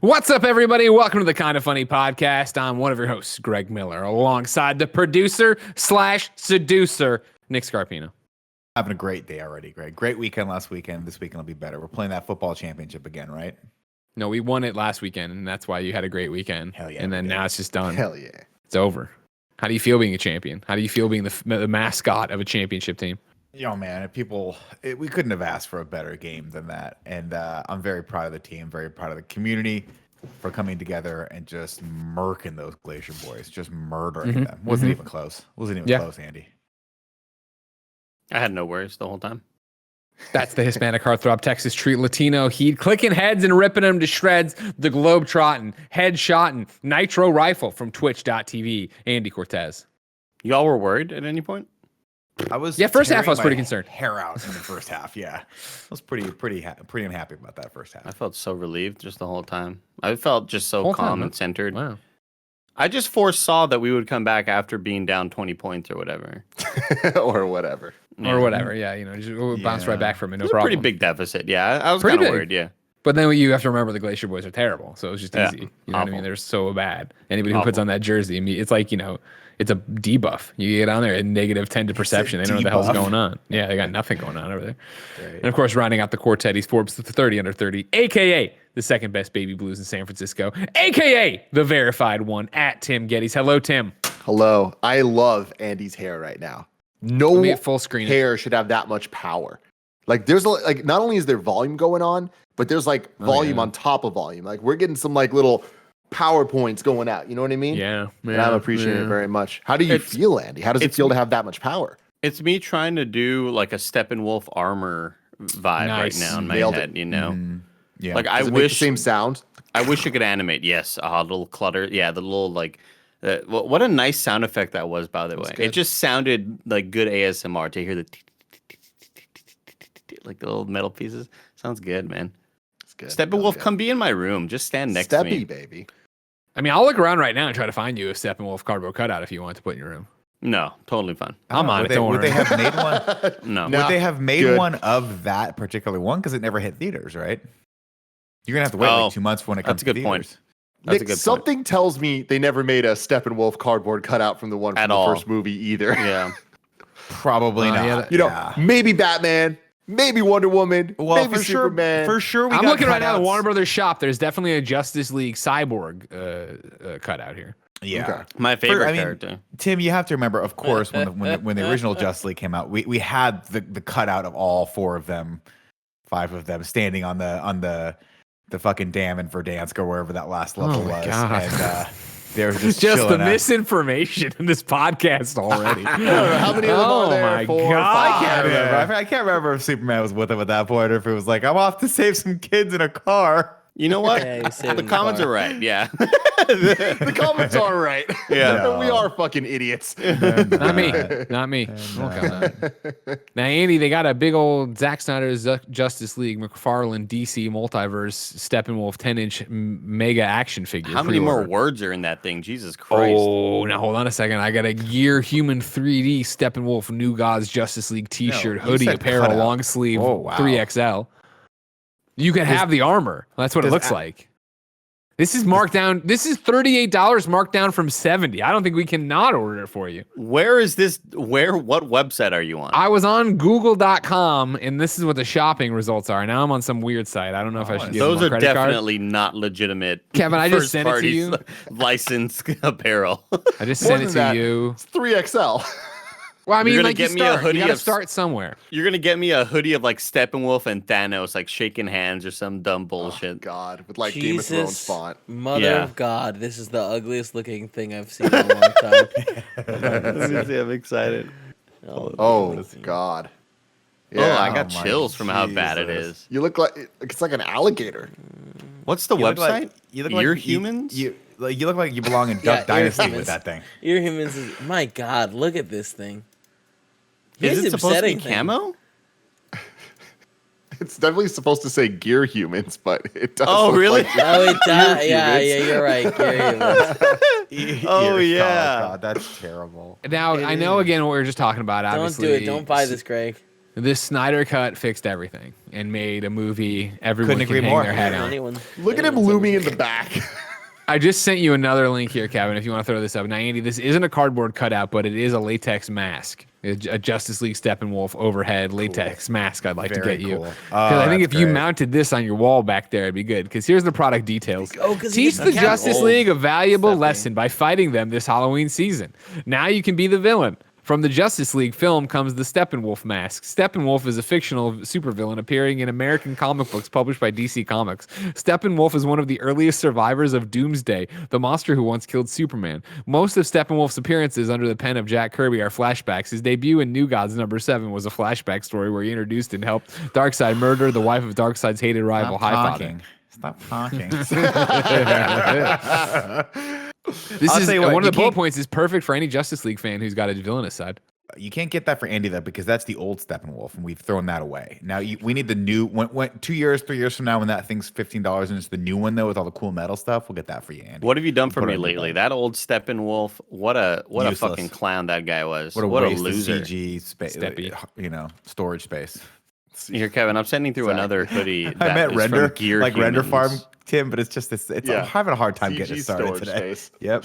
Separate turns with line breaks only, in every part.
What's up, everybody? Welcome to the Kind of Funny podcast. I'm one of your hosts, Greg Miller, alongside the producer slash seducer, Nick Scarpino.
Having a great day already, Greg. Great weekend last weekend. This weekend will be better. We're playing that football championship again, right?
No, we won it last weekend, and that's why you had a great weekend.
Hell yeah.
And then now it's just done.
Hell yeah.
It's over. How do you feel being a champion? How do you feel being the mascot of a championship team?
Yo, man, we couldn't have asked for a better game than that. And I'm very proud of the team, very proud of the community for coming together and just murking those Glacier boys, just murdering them. Wasn't even close. Wasn't even close, Andy.
I had no worries the whole time.
That's the Hispanic heartthrob Texas treat Latino heat, clicking heads and ripping them to shreds. The globe trotting, head shotting, nitro rifle from twitch.tv, Andy Cortez.
Y'all were worried at any point?
First half I was pretty concerned.
Hair out in the first half, yeah. I was pretty unhappy about that first half.
I felt so relieved just the whole time. I felt just so calm and centered.
Wow.
I just foresaw that we would come back after being down 20 points or whatever.
Or whatever.
Yeah, just bounce right back from it, no problem.
Pretty big deficit, yeah. I was kind of worried, yeah.
But then you have to remember the Glacier Boys are terrible, so it's just easy. You know what I mean? They're so bad. Anybody who puts on that jersey, it's like, it's a debuff. You get on there at -10 to perception. They don't know what the hell's going on. Yeah, they got nothing going on over there. Right. And of course, rounding out the quartet, he's Forbes 30 under 30, aka the second best baby blues in San Francisco, aka the verified one at Tim Gettys. Hello, Tim.
Hello. I love Andy's hair right now. No
full screen
hair should have that much power. Like there's not only is there volume going on, but there's volume on top of volume. Like we're getting some little power points going out. You know what I mean?
Yeah.
And I'm appreciating it very much. How do you feel, Andy? How does it feel to have that much power?
It's me trying to do like a Steppenwolf armor vibe right now in my head,
Yeah.
Like I wish the same sound.
I wish it could animate. Yes, a little clutter. Yeah, the little what a nice sound effect that was, by the way. It just sounded like good ASMR to hear the like the little metal pieces. Sounds good, man. It's good. Steppenwolf, come be in my room. Just stand next to me,
baby.
I mean, I'll look around right now and try to find you a Steppenwolf cardboard cutout if you want to put in your room.
No, totally fine.
I'm on it. Don't worry.
Would they have made one?
No.
Would they have made one of that particular one? Because it never hit theaters, right? You're gonna have to wait 2 months for when it comes to theaters.
Point.
Nick, something tells me they never made a Steppenwolf cardboard cutout from the one from the first movie either.
Yeah.
Probably not.
Maybe Batman. Maybe Wonder Woman.
Well,
maybe
for
Superman.
For sure,
I'm looking right now at Warner Brothers shop. There's definitely a Justice League Cyborg cutout here.
Yeah,
okay.
My favorite character.
Tim, you have to remember, of course, when the original Justice League came out, we had the cutout of all 5 of them standing on the fucking dam in Verdansk or wherever that last level was.
God.
And they were just
the misinformation in this podcast already.
I don't know how many of them are there?
My
4 or
God.
5?
I can't remember. I can't remember if Superman was with him at that point or if it was like, I'm off to save some kids in a car.
You know what?
Yeah,
the comments are right. Yeah.
The comments are right.
Yeah.
No.
We are fucking idiots.
Not me. Now, Andy, they got a big old Zack Snyder's Justice League McFarlane DC multiverse Steppenwolf 10-inch mega action figure.
How many more words are in that thing? Jesus Christ.
Oh, now hold on a second. I got a Gear Human 3D Steppenwolf New Gods Justice League t-shirt, hoodie, apparel, long sleeve, 3XL. You can have the armor. That's what it looks like. This is marked down. This is $38 marked down from $70. I don't think we cannot order it for you.
Where is this? What website are you on?
I was on google.com and this is what the shopping results are. Now I'm on some weird site. I don't know if I should give
Those
them a
are
credit
definitely not legitimate.
Kevin, I just sent it to you.
Licensed apparel.
I just sent it to you.
It's 3XL.
Well, I mean,
You're gonna
like
get me a hoodie
you gotta
of-
start somewhere.
You're gonna get me a hoodie of like Steppenwolf and Thanos like shaking hands or some dumb bullshit.
Oh, God, with Game of Thrones
Jesus,
font.
Mother of God, this is the ugliest looking thing I've seen in a long time.
I'm excited.
Oh, God.
Yeah, I got
my
chills from how bad it
Jesus.
is.
You look like it's like an alligator.
What's the website?
You look
You're
like
humans.
You look like you belong in Duck Dynasty with that thing.
Ear humans is my God. Look at this thing.
Is
Here's
it supposed to be
upsetting thing.
camo?
It's definitely supposed to say gear humans, but it does.
Oh,
look
really?
Like
Oh, it does.
Ear
Yeah,
humans.
you're right. Ear humans.
Oh, yeah.
God, that's terrible.
Now,
It
I know
is.
again what we were just talking about,
Don't
obviously.
do it. Don't buy this, Greg.
This Snyder cut fixed everything and made a movie everyone
Couldn't
can
agree
hang
more.
their head on.
Look at him looming in the back.
I just sent you another link here, Kevin, if you want to throw this up. Now, Andy, this isn't a cardboard cutout, but it is a latex mask. A Justice League Steppenwolf overhead latex mask I'd like to get you.
Cool.
Because I think if you
great.
mounted this on your wall back there, it'd be good. Because here's the product details. Teach the
that's
Justice
old
League a valuable
Stephanie.
lesson by fighting them this Halloween season. Now you can be the villain. From the Justice League film comes the Steppenwolf mask. Steppenwolf is a fictional supervillain appearing in American comic books published by DC Comics. Steppenwolf is one of the earliest survivors of Doomsday, the monster who once killed Superman. Most of Steppenwolf's appearances under the pen of Jack Kirby are flashbacks. His debut in New Gods #7 was a flashback story where he introduced and helped Darkseid murder the wife of Darkseid's hated rival, Highfather.
Stop talking.
This
I'll
is
tell you what,
one of
you
the bullet
can't-
points is perfect for any Justice League fan who's got a villainous side.
You can't get that for Andy though, because that's the old Steppenwolf, and we've thrown that away. Now we need the new. When 2 years, 3 years from now, when that thing's $15 and it's the new one though with all the cool metal stuff, we'll get that for you, Andy.
What have you done for
Put
me
it on your
lately?
belt.
That old Steppenwolf. What a
Useless.
fucking clown that guy was.
What a
What a
waste
loser.
of CG space,
Steppy.
Storage space.
Here, Kevin, I'm sending through another hoodie.
I
that
meant
is
render,
from Gear
like Render Farm,
Humans.
Tim, but it's just this. I'm having a hard time getting
CG
it started
storage
today.
space.
Yep.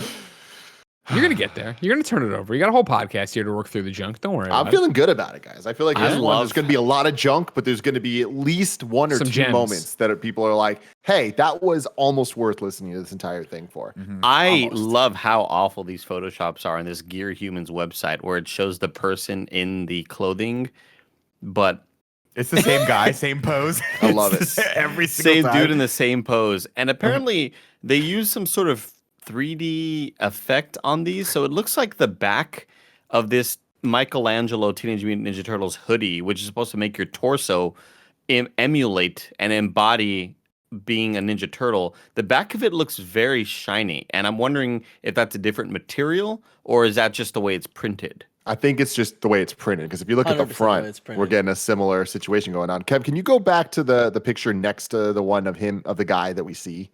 You're going to get there. You're going to turn it over. You got a whole podcast here to work through the junk. Don't worry about
I'm
it.
feeling good about it, guys. I feel like
I
this one,
love-
there's going to be a lot of junk, but there's going to be at least one or
Some
two
gems.
moments that people are like, hey, that was almost worth listening to this entire thing for.
I
Almost.
love how awful these photoshops are on this Gear Humans website where it shows the person in the clothing, but
It's the same guy, same pose.
I love it.
Every single
same
time.
dude in the same pose. And apparently they use some sort of 3D effect on these. So it looks like the back of this Michelangelo Teenage Mutant Ninja Turtles hoodie, which is supposed to make your torso emulate and embody being a Ninja Turtle. The back of it looks very shiny. And I'm wondering if that's a different material or is that just the way it's printed?
I think it's just the way it's printed, because if you look at
100%
the
the way
front,
it's printed.
we're getting a similar situation going on. Kev, can you go back to the picture next to the one of the guy that we see?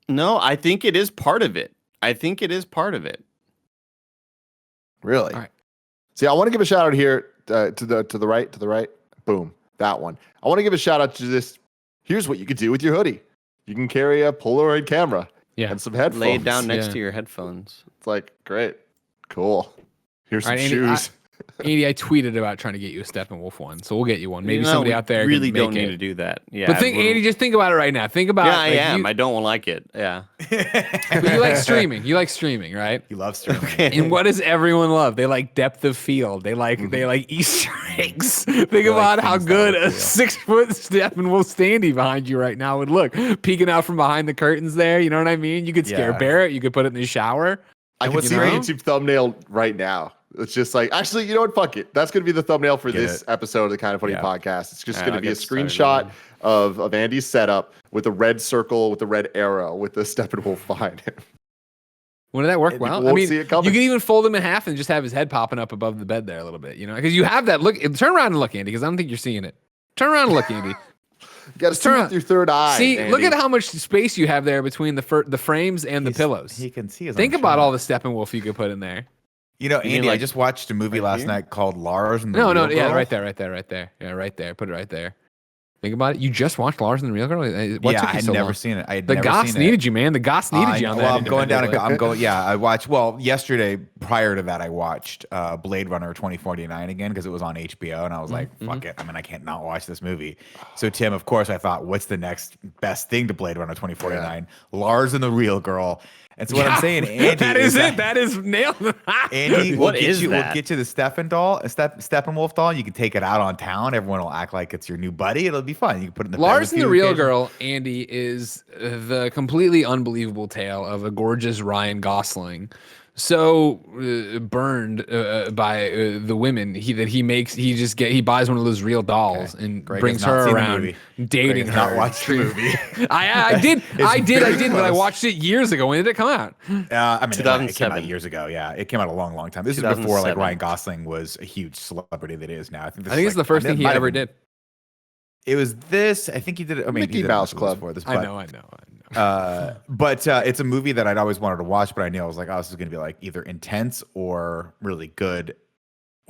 No, I think it is part of it. I think it is part of it.
Really?
All right.
See, I want to give a shout out here to the right. Boom, that one. I want to give a shout out to this. Here's what you could do with your hoodie. You can carry a Polaroid camera
Yeah.
and some headphones.
Lay it down next
Yeah.
to your headphones.
It's like, great, cool. Here's some
All right, Andy,
shoes.
Andy, I tweeted about trying to get you a Steppenwolf one, so we'll get you one. Maybe
You know,
somebody
we
out there
really
can make
don't need to
it.
do that. Yeah,
But think,
we're-
Andy, just think about it right now. Think about
yeah, I
like,
am. I don't like it. Yeah.
but you like streaming. You like streaming, right?
You love streaming.
And what does everyone love? They like depth of field. They like Easter eggs. Think about how
things that
good
look
a
real.
6-foot Steppenwolf standee behind you right now would look. Peeking out from behind the curtains there. You know what I mean? You could scare
Yeah.
Barrett. You could put it in the shower.
I can
what's
see
the
the
name?
YouTube thumbnail right now. It's just like, actually, you know what? Fuck it. That's going to be the thumbnail for
Get
this
it.
episode of the Kind of Funny
Yeah.
podcast. It's just
Yeah,
going to
I'll
be a
get started
screenshot
on
of Andy's setup with a red circle with a red arrow with the Steppenwolf behind him.
Wouldn't that work
And people
well? I
won't
mean,
see
you
it coming.
could even fold him in half and just have his head popping up above the bed there a little bit, you know? Because you have that look. Turn around and look, Andy, because I don't think you're seeing it. Turn around and look, Andy.
You got to see
turn
with
around.
your third eye.
See, look
Andy.
at how much space you have there between the frames and the pillows.
He can see his
Think
own
about
shot.
all the Steppenwolf you could put in there.
You know,
mean
Andy, I
like
just watched a movie
right
last
here?
night called Lars and the
No,
Real
yeah,
Girl.
right there. Yeah, right there. Put it right there. Think about it. You just watched Lars and the Real Girl. What
Yeah,
took
I
you
had
so
never
long?
seen it. I had
The
never
goths
seen it.
needed you, man. The goths needed you on that.
Well, I'm going down.
independently.
Yeah, I watched. Well, yesterday, prior to that, I watched Blade Runner 2049 again because it was on HBO, and I was like, "Fuck it!" I mean, I can't not watch this movie. So, Tim, of course, I thought, "What's the next best thing to Blade Runner 2049?" Lars and the Real Girl. And so, what I'm saying, Andy,
that is it. That is nailed.
Andy,
What
we'll get
is
you.
that?
We'll get you the Steppenwolf doll. You can take it out on town. Everyone will act like it's your new buddy. It'll be fun. You can put it in the bed
Lars
with
and
you
the Real
occasionally.
Girl, Andy, is the completely unbelievable tale of a gorgeous Ryan Gosling, so burned by the women he buys one of those real dolls and
Greg
brings
has not
her
seen the
around,
movie.
dating
Greg has
her.
not watched the movie.
I did,
very
but I
close.
watched it years ago. When did it come out?
I mean, it came out
2007.
years ago. Yeah, it came out a long time. This is before like
2007.
Ryan Gosling was a huge celebrity that he is now. I think
It's the first thing he ever did.
It was this. I think he did it. I mean,
Mickey
he did
Mouse
it before
Club.
this.
I
but,
know.
but it's a movie that I'd always wanted to watch, but I knew I was like, oh, this is going to be like either intense or really good,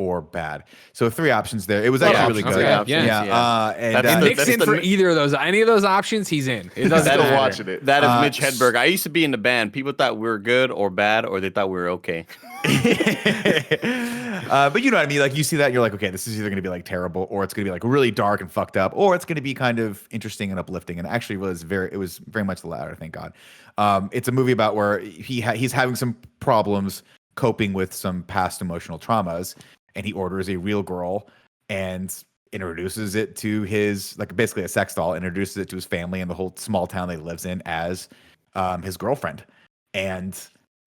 or bad. So 3 options there. It was actually really good.
And Nick's in for either of those. Any of those options, he's in. It doesn't matter.
Watching it.
That is Mitch Hedberg. I used to be in the band. People thought we were good or bad, or they thought we were okay.
But you know what I mean? Like you see that, and you're like, okay, this is either going to be like terrible, or it's going to be like really dark and fucked up, or it's going to be kind of interesting and uplifting. And actually, it was very much the latter. Thank God. It's a movie about where he's having some problems coping with some past emotional traumas, and he orders a real girl and introduces it to his, like, basically a sex doll, introduces it to his family and the whole small town that he lives in as his girlfriend. And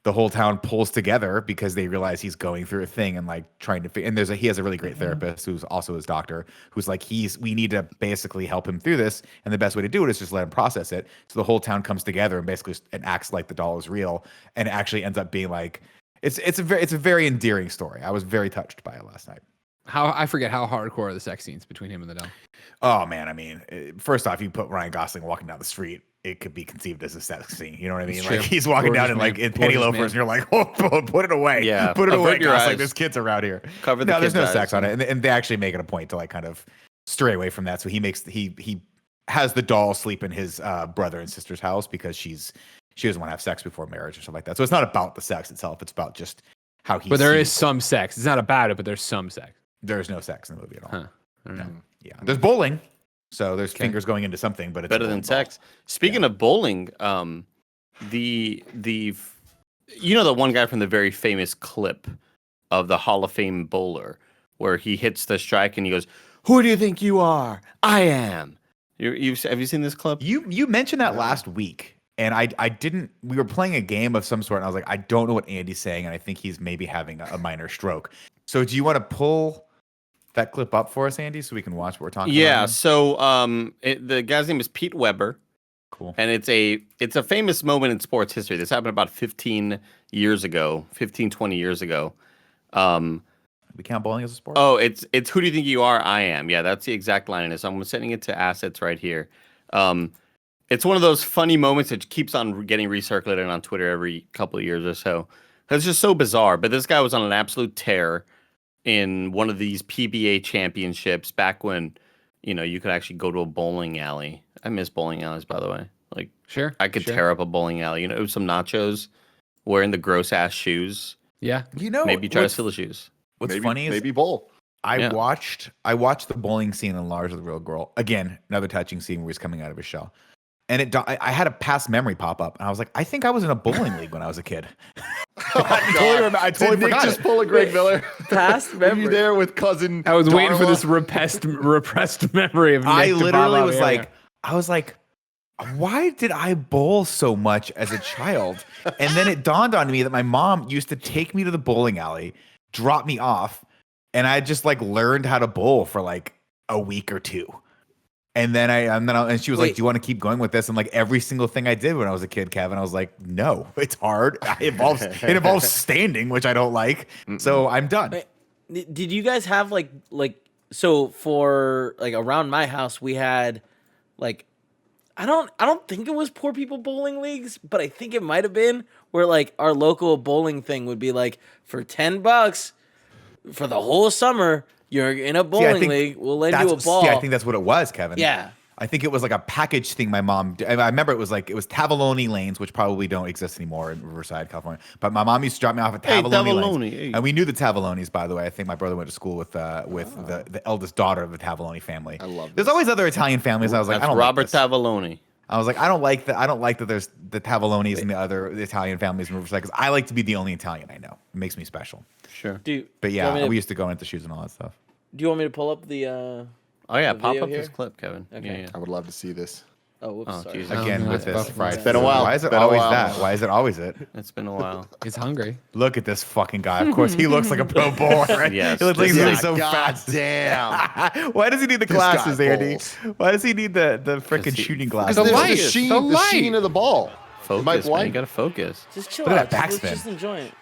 the whole town pulls together because they realize he's going through a thing and like trying to and he has a really great therapist who's also his doctor, who's like, we need to basically help him through this, and the best way to do it is just let him process it. So the whole town comes together and basically acts like the doll is real, and it actually ends up being like it's a very endearing story. I was very touched by it last night.
I forget how hardcore are the sex scenes between him and the doll.
Oh man, I mean, first off, you put Ryan Gosling walking down the street, it could be conceived as a sex scene. You know what I mean? Like he's walking down in like in penny loafers, and you're like, oh, put it away.
Yeah,
put it away.
Your eyes.
Like there's kids around here.
Cover the
no,
kids'
there's no
eyes.
sex on it, and they actually make it a point to like kind of stray away from that. So he has the doll sleep in his brother and sister's house because she doesn't want to have sex before marriage or something like that. So it's not about the sex itself. It's about just how he.
But there is some sex. It's not about it, but there's some sex.
There's no sex in the movie at all.
Huh. I don't know.
Yeah, there's bowling. So there's fingers going into something, but it's
better than sex. Speaking of bowling, the you know the one guy from the very famous clip of the Hall of Fame bowler where he hits the strike and he goes, "Who do you think you are? I am." Have you seen this clip?
You mentioned that last week, and I didn't. We were playing a game of some sort, and I was like, I don't know what Andy's saying, and I think he's maybe having a minor stroke. So do you want to pull that clip up for us, Andy, so we can watch what we're talking about?
Yeah. So the guy's name is Pete Weber.
Cool.
And it's a famous moment in sports history. This happened about 15 years ago, 20 years ago.
We count bowling as a sport?
Oh, it's who do you think you are? I am. Yeah, that's the exact line in it. So I'm setting it to assets right here. It's one of those funny moments that keeps on getting recirculated on Twitter every couple of years or so. It's just so bizarre. But this guy was on an absolute tear in one of these PBA championships back when, you could actually go to a bowling alley. I miss bowling alleys, by the way. Like,
sure,
I could tear up a bowling alley. Some nachos, wearing the gross ass shoes.
Yeah,
maybe try to steal the shoes.
What's funny is
maybe bowl.
I watched the bowling scene in Lars with the Real Girl. Again, another touching scene where he's coming out of his shell. And I had a past memory pop up, and I was like, I think I was in a bowling league when I was a kid. I totally
Nick
forgot
just
it.
pull a Greg Miller?
Past
Were
memory.
you there with cousin?
I was waiting for
Darla?
this repressed memory of Nick
I
to
literally
pop
was
out.
like, why did I bowl so much as a child? And then it dawned on me that my mom used to take me to the bowling alley, drop me off, and I just like learned how to bowl for like a week or two. And then she was like, "Do you want to keep going with this?" And like every single thing I did when I was a kid, Kevin, I was like, "No, it's hard. It involves standing, which I don't like. So I'm done."
Did you guys have so for like around my house we had like I don't think it was poor people bowling leagues, but I think it might have been where like our local bowling thing would be like for $10 for the whole summer. You're in a bowling league. We'll lend you a ball.
See, I think that's what it was, Kevin.
Yeah.
I think it was like a package thing my mom did. I remember it was Tavoloni lanes, which probably don't exist anymore in Riverside, California. But my mom used to drop me off at Tavoloni lanes.
Hey.
And we knew the Tavolonis, by the way. I think my brother went to school with the eldest daughter of the Tavoloni family.
I love this.
There's always other Italian families. I was like,
That's
I don't
Robert
like this.
Tavoloni.
I was like, I don't like that there's the Tavolonis and the other Italian families in Riverside, because I like to be the only Italian I know. It makes me special.
Sure.
But yeah, we used to go into shoes and all that stuff.
Do you want me to pull up the
Oh yeah,
the
pop
video
up this
here?
clip, Kevin.
Okay.
Yeah.
I would love to see this.
Oh, whoops,
Oh,
sorry.
Jesus.
Again,
no,
with
it's
this
buff-
fried
It's been a
food.
while.
Why is it
Been a
always
while.
that? Why is it always it?
It's been a while.
He's hungry.
Look at this fucking guy. Of course, he looks like a pro bowler, right?
Yes.
He looks like he's
This
really
guy,
so
God
fast.
damn.
Why does he need the
This guy
glasses, Andy?
bowls.
Why does he need the freaking
Because
shooting
Because
glasses?
The
there's
light.
the
The
sheen
light.
of the ball.
Focus,
Mike
man.
White.
You gotta focus.
Just chill
Look at
out.
that
Just,
backspin.
just enjoy it.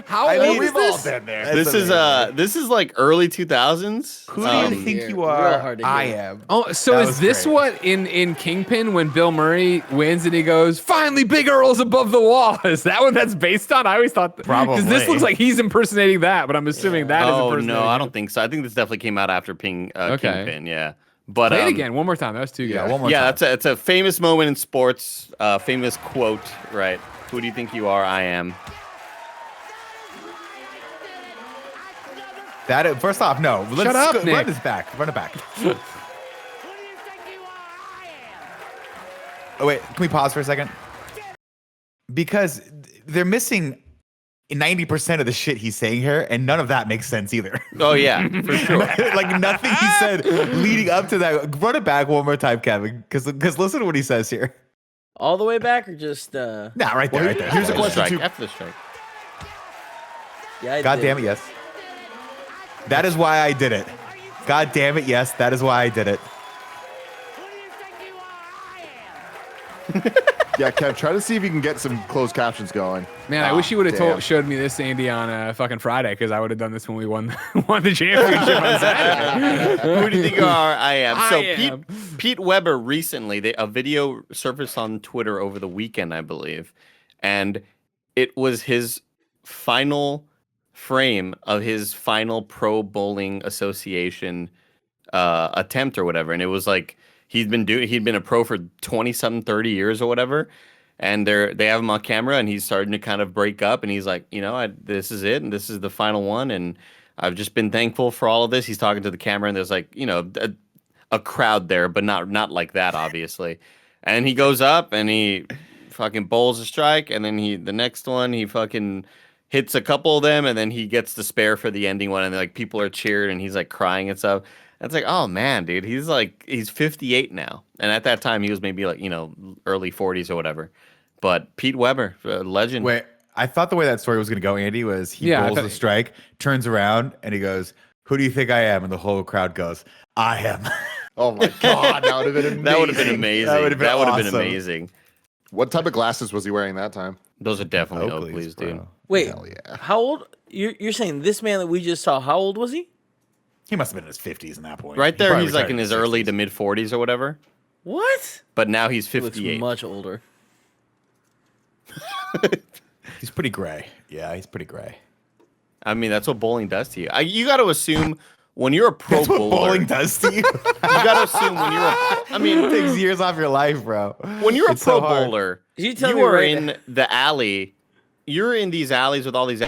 How
I
old
mean,
is
we've all
this?
been there.
This is like early 2000s.
Who do you think you
real
are?
hard to
I
hear.
am.
Oh, so
That
is
was
this
great.
what in Kingpin when Bill Murray wins and he goes, "Finally, Big Earl's above the wall"? Is that what that's based on? I always thought because this
Probably.
looks like he's impersonating that, but I'm assuming that is
Oh
impersonating.
no, I
him.
don't think so. I think this definitely came out after
Okay.
Kingpin. Yeah, but
Play it again one more time. That was too good.
Yeah, one more
yeah,
time.
it's a famous moment in sports. Famous quote, right? Who do you think you are? I am.
First off, no. Let's
up,
run
Nick.
this back. Run it back. Oh wait, can we pause for a second? Because they're missing 90% of the shit he's saying here, and none of that makes sense either.
Oh yeah, for sure.
Like nothing he said leading up to that. Run it back one more time, Kevin, because listen to what he says here.
All the way back or just
Nah, right there, right there.
Here's a
After the
question
strike.
too.
After the strike.
yeah, I
God
did.
damn it, yes. That is why I did it. God damn it, yes. That is why I did it.
Yeah, Kev, try to see if you can get some closed captions going.
Man, I wish you would have
damn.
showed me this, Andy, on fucking Friday, because I would have done this when we won the championship on Saturday.
Who do you think you are? I am. So
I am.
Pete Weber recently, a video surfaced on Twitter over the weekend, I believe, and it was his final frame of his final Pro Bowling Association attempt or whatever, and it was like he'd been a pro for 20-something, 30 years or whatever. And they have him on camera, and he's starting to kind of break up, and he's like, this is it, and this is the final one, and I've just been thankful for all of this. He's talking to the camera, and there's like, a crowd there, but not like that, obviously. And he goes up, and he fucking bowls a strike, and then the next one, he fucking hits a couple of them, and then he gets the spare for the ending one, and like people are cheering, and he's like crying and stuff. It's like, oh man, dude, he's 58 now, and at that time he was maybe like early 40s or whatever. But Pete Weber, a legend.
Wait, I thought the way that story was going to go, Andy, was he bowls a strike, turns around, and he goes, "Who do you think I am?" And the whole crowd goes, "I am."
Oh my god, that would have been amazing.
That would have been amazing.
That would have been awesome.
amazing.
What type of glasses was he wearing that time?
Those are definitely
Oakley's,
Oakley's, dude.
bro.
Wait,
Hell yeah.
how old? You're saying this man that we just saw? How old was he?
He must have been in his 50s in that point.
Right
He
there,
probably
he's like
retired
in his
60s.
early to mid 40s or whatever.
What?
But now he's
He looks
58.
much older.
He's pretty gray. Yeah, he's pretty gray.
I mean, that's what bowling does to you. You got to assume when you're a pro
That's what
bowler,
bowling does to you.
you got to assume when you're I mean,
It takes years off your life, bro.
when you're
It's
a pro
so hard.
bowler,
You tell me
you are
right
in the alley. You're in these alleys with all these,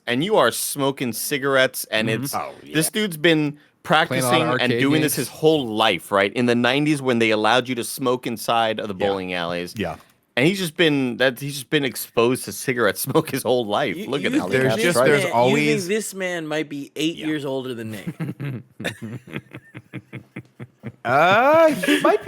and you are smoking cigarettes, and it's
Oh, yeah.
this dude's been practicing
Playing a lot of
and
arcade
doing this
games.
his whole life, right? In the 90s when they allowed you to smoke inside of the bowling alleys.
Yeah.
And he's just been exposed to cigarette smoke his whole life. Look at that.
There's
That's
just
right.
there's
You
always
think this man might be 8 years older than Nick?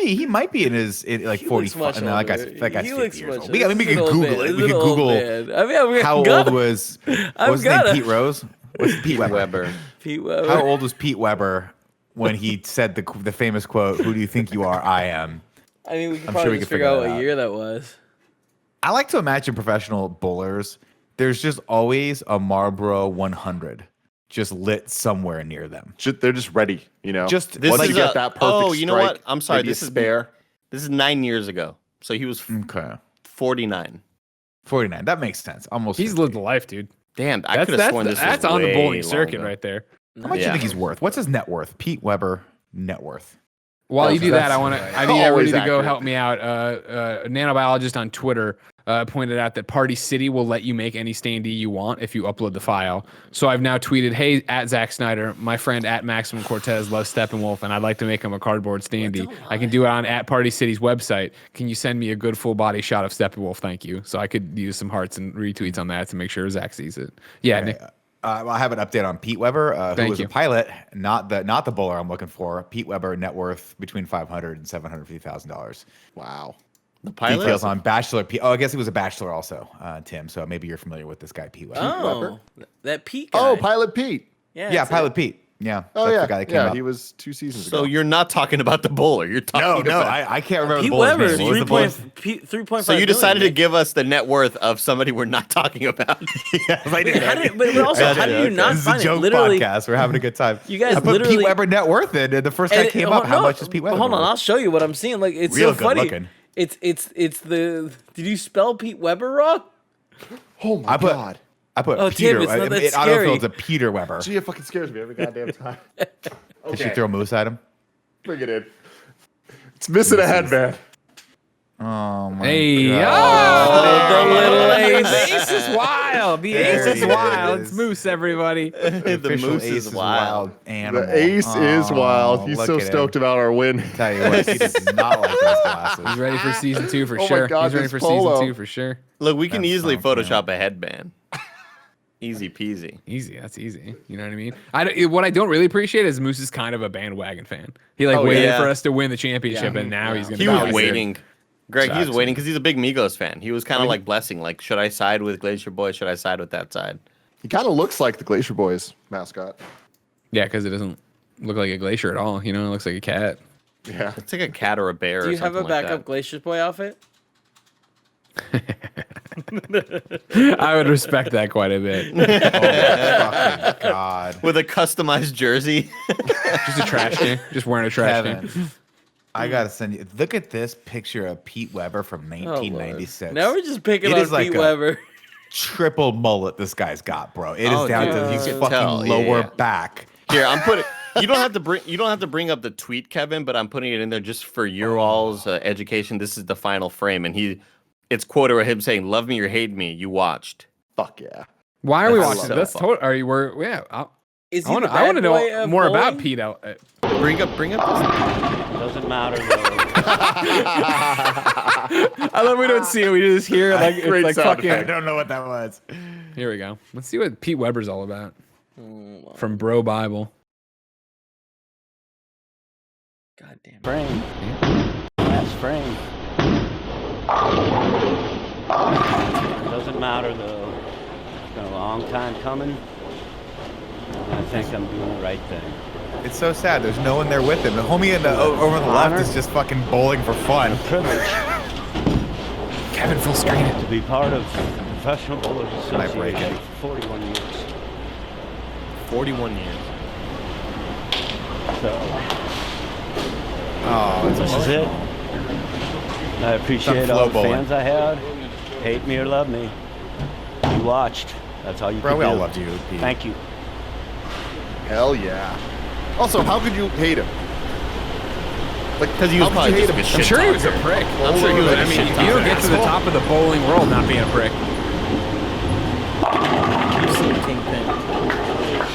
he might be in his like
He
40
looks much
and like
older.
that guy's
He
50
looks
years
much
old.
older.
I mean, we
This is
can
an old
Google
man.
it.
This
We
is
can
an old
Google
man. I mean,
how
got
old was
I've
what's his
got
name?
it.
Pete Rose? What's Pete Weber?
Weber.
Pete Weber.
How old was Pete Weber when he said the famous quote, "Who do you think you are? I am."
I mean, we can
I'm
probably
sure we
just
can
figure
figure
out
that
what
out.
year that was.
I like to imagine professional bowlers. There's just always a Marlboro 100 just lit somewhere near them.
They're just ready,
Just
This
Once
is
you get
a-
that perfect
oh, you know what?
strike,
I'm sorry.
maybe a
This is
spare.
This is 9 years ago. So he was
okay.
49.
49. That makes sense. Almost.
He's
50.
lived a life, dude.
Damn, I could have sworn this
that's
was
on the
way
bowling circuit
longer.
right there.
How much do
Yeah.
you think he's worth? What's his net worth? Pete Weber net worth.
While you do that,
that's
I need everybody
always
to go
accurate.
help me out. A nanobiologist on Twitter pointed out that Party City will let you make any standee you want if you upload the file. So I've now tweeted, "Hey, at Zack Snyder, my friend at Maximum Cortez loves Steppenwolf, and I'd like to make him a cardboard standee. I can do it on at Party City's website. Can you send me a good full body shot of Steppenwolf? Thank you." So I could use some hearts and retweets on that to make sure Zach sees it. Yeah, Nick.
Well, I have an update on Pete Weber, who
Thank
was
you.
a pilot, not the bowler I'm looking for. Pete Weber net worth between $500,000 and $750,000.
Wow.
The pilot?
Details on Bachelor. Oh, I guess he was a bachelor also, Tim. So maybe you're familiar with this guy, Pete Weber.
Oh, that Pete guy.
Oh, Pilot Pete.
Yeah,
that's
Pilot
it.
Pete. Yeah.
Oh
that's
yeah,
the guy that came
yeah.
up.
He was 2 seasons
So
ago.
you're not talking about the bowler. You're talking
No,
about
I can't remember
Pete
the bowler's
Weber,
name. What was the bowler's-
3.5.
So you decided to give us the net worth of somebody we're not talking about.
Yes, I did.
But also, how did you not
This is a
find it?
joke
Literally,
podcast. We're having a good time.
You guys
I put
literally-
Pete Weber net worth in, and the first guy came up. How much is Pete Weber?
Hold on,
worth?
I'll show you what I'm seeing. Like it's
Real
so
good
funny.
looking.
It's the. Did you spell Pete Weber wrong?
Oh my god.
I put
Oh,
Peter.
Tim, it's not that
It
scary.
autofills a Peter Weber.
Gee, it fucking scares me every goddamn time.
Did she throw a moose at him?
Bring it in. It's missing a headband.
Oh my
Hey,
god!
the little ace.
The ace is wild. The
There
ace is
he
wild.
is.
It's moose, everybody.
The
Official
moose
ace
is wild.
Animal.
The ace is wild. He's
look
so
at him.
stoked about our win.
Tell you what, he does not like those glasses.
He's ready for season 2 for
Oh my
sure.
God,
He's ready
this
for
polo.
season 2 for sure.
Look, we can
That's
easily
something.
Photoshop a headband. Easy peasy.
Easy. That's easy. You know what I mean? What I don't really appreciate is Moose is kind of a bandwagon fan. He
Oh,
waited
yeah.
for us to win the championship, and now he's gonna.
He
be
was
like,
waiting. Greg, he was
Sucks.
waiting because he's a big Migos fan. He was kind of like blessing. Like, should I side with Glacier Boy? Should I side with that side?
He kind of looks like the Glacier Boys mascot.
Yeah, because it doesn't look like a glacier at all. You know, it looks like a cat.
Yeah.
It's like a cat or a bear.
Do
or
you have a
something like
backup
that.
Glacier Boy outfit?
I would respect that quite a bit.
Fucking god.
with a customized jersey?
Just a trash can. Just wearing a trash can.
Kevin, I gotta send you. Look at this picture of Pete Weber from
Oh, Lord.
1996.
Now we're just picking
It
on
is like
Pete
a-
Weber.
Triple mullet this guy's got, bro. It is
Oh,
down
dude,
to
you
his
can
fucking
tell. Yeah,
lower
yeah.
back.
Here, I'm putting. You don't have to bring up the tweet, Kevin, but I'm putting it in there just for your all's education. This is the final frame, and it's quoted with him saying, "Love me or hate me, you watched."
Fuck yeah.
Why are we
That's
watching?
so
That's
fun.
total. Are you? We're yeah.
Is
I
he
want
the
to. I want to
bad boy
know
of
more about
bowling?
Pete.
Bring up this.
Doesn't matter though.
I love we don't see it. We just hear like it's
Great
like
sound
fucking.
I don't know what that was.
Here we go. Let's see what Pete Weber's all about. From Bro Bible.
God damn it.
Frame. Last frame. Doesn't matter though. It's been a long time coming. And I think I'm doing the right thing.
It's so sad. There's no one there with him. The homie over on the left
Honor.
is just fucking bowling for fun.
Privilege
Kevin, full screen it.
to be part of the Professional Bowlers
I break
Association
it?
for 41 years.
41 years.
So
Oh, it's
this is it. I appreciate
flow
all the
bowling.
fans I had. Hate me or love me. You watched. That's all you
bro.
could
We
do.
all loved you, Pete.
Thank you.
Hell yeah. Also, how could you hate him? Like,
Because he was
how could
probably
you
just
hate
a
him?
I'm
shit
sure he was a
talker.
prick.
I'm sure he was
I
a
mean,
shit
you don't get to the
talker.
top of the bowling world not being a prick.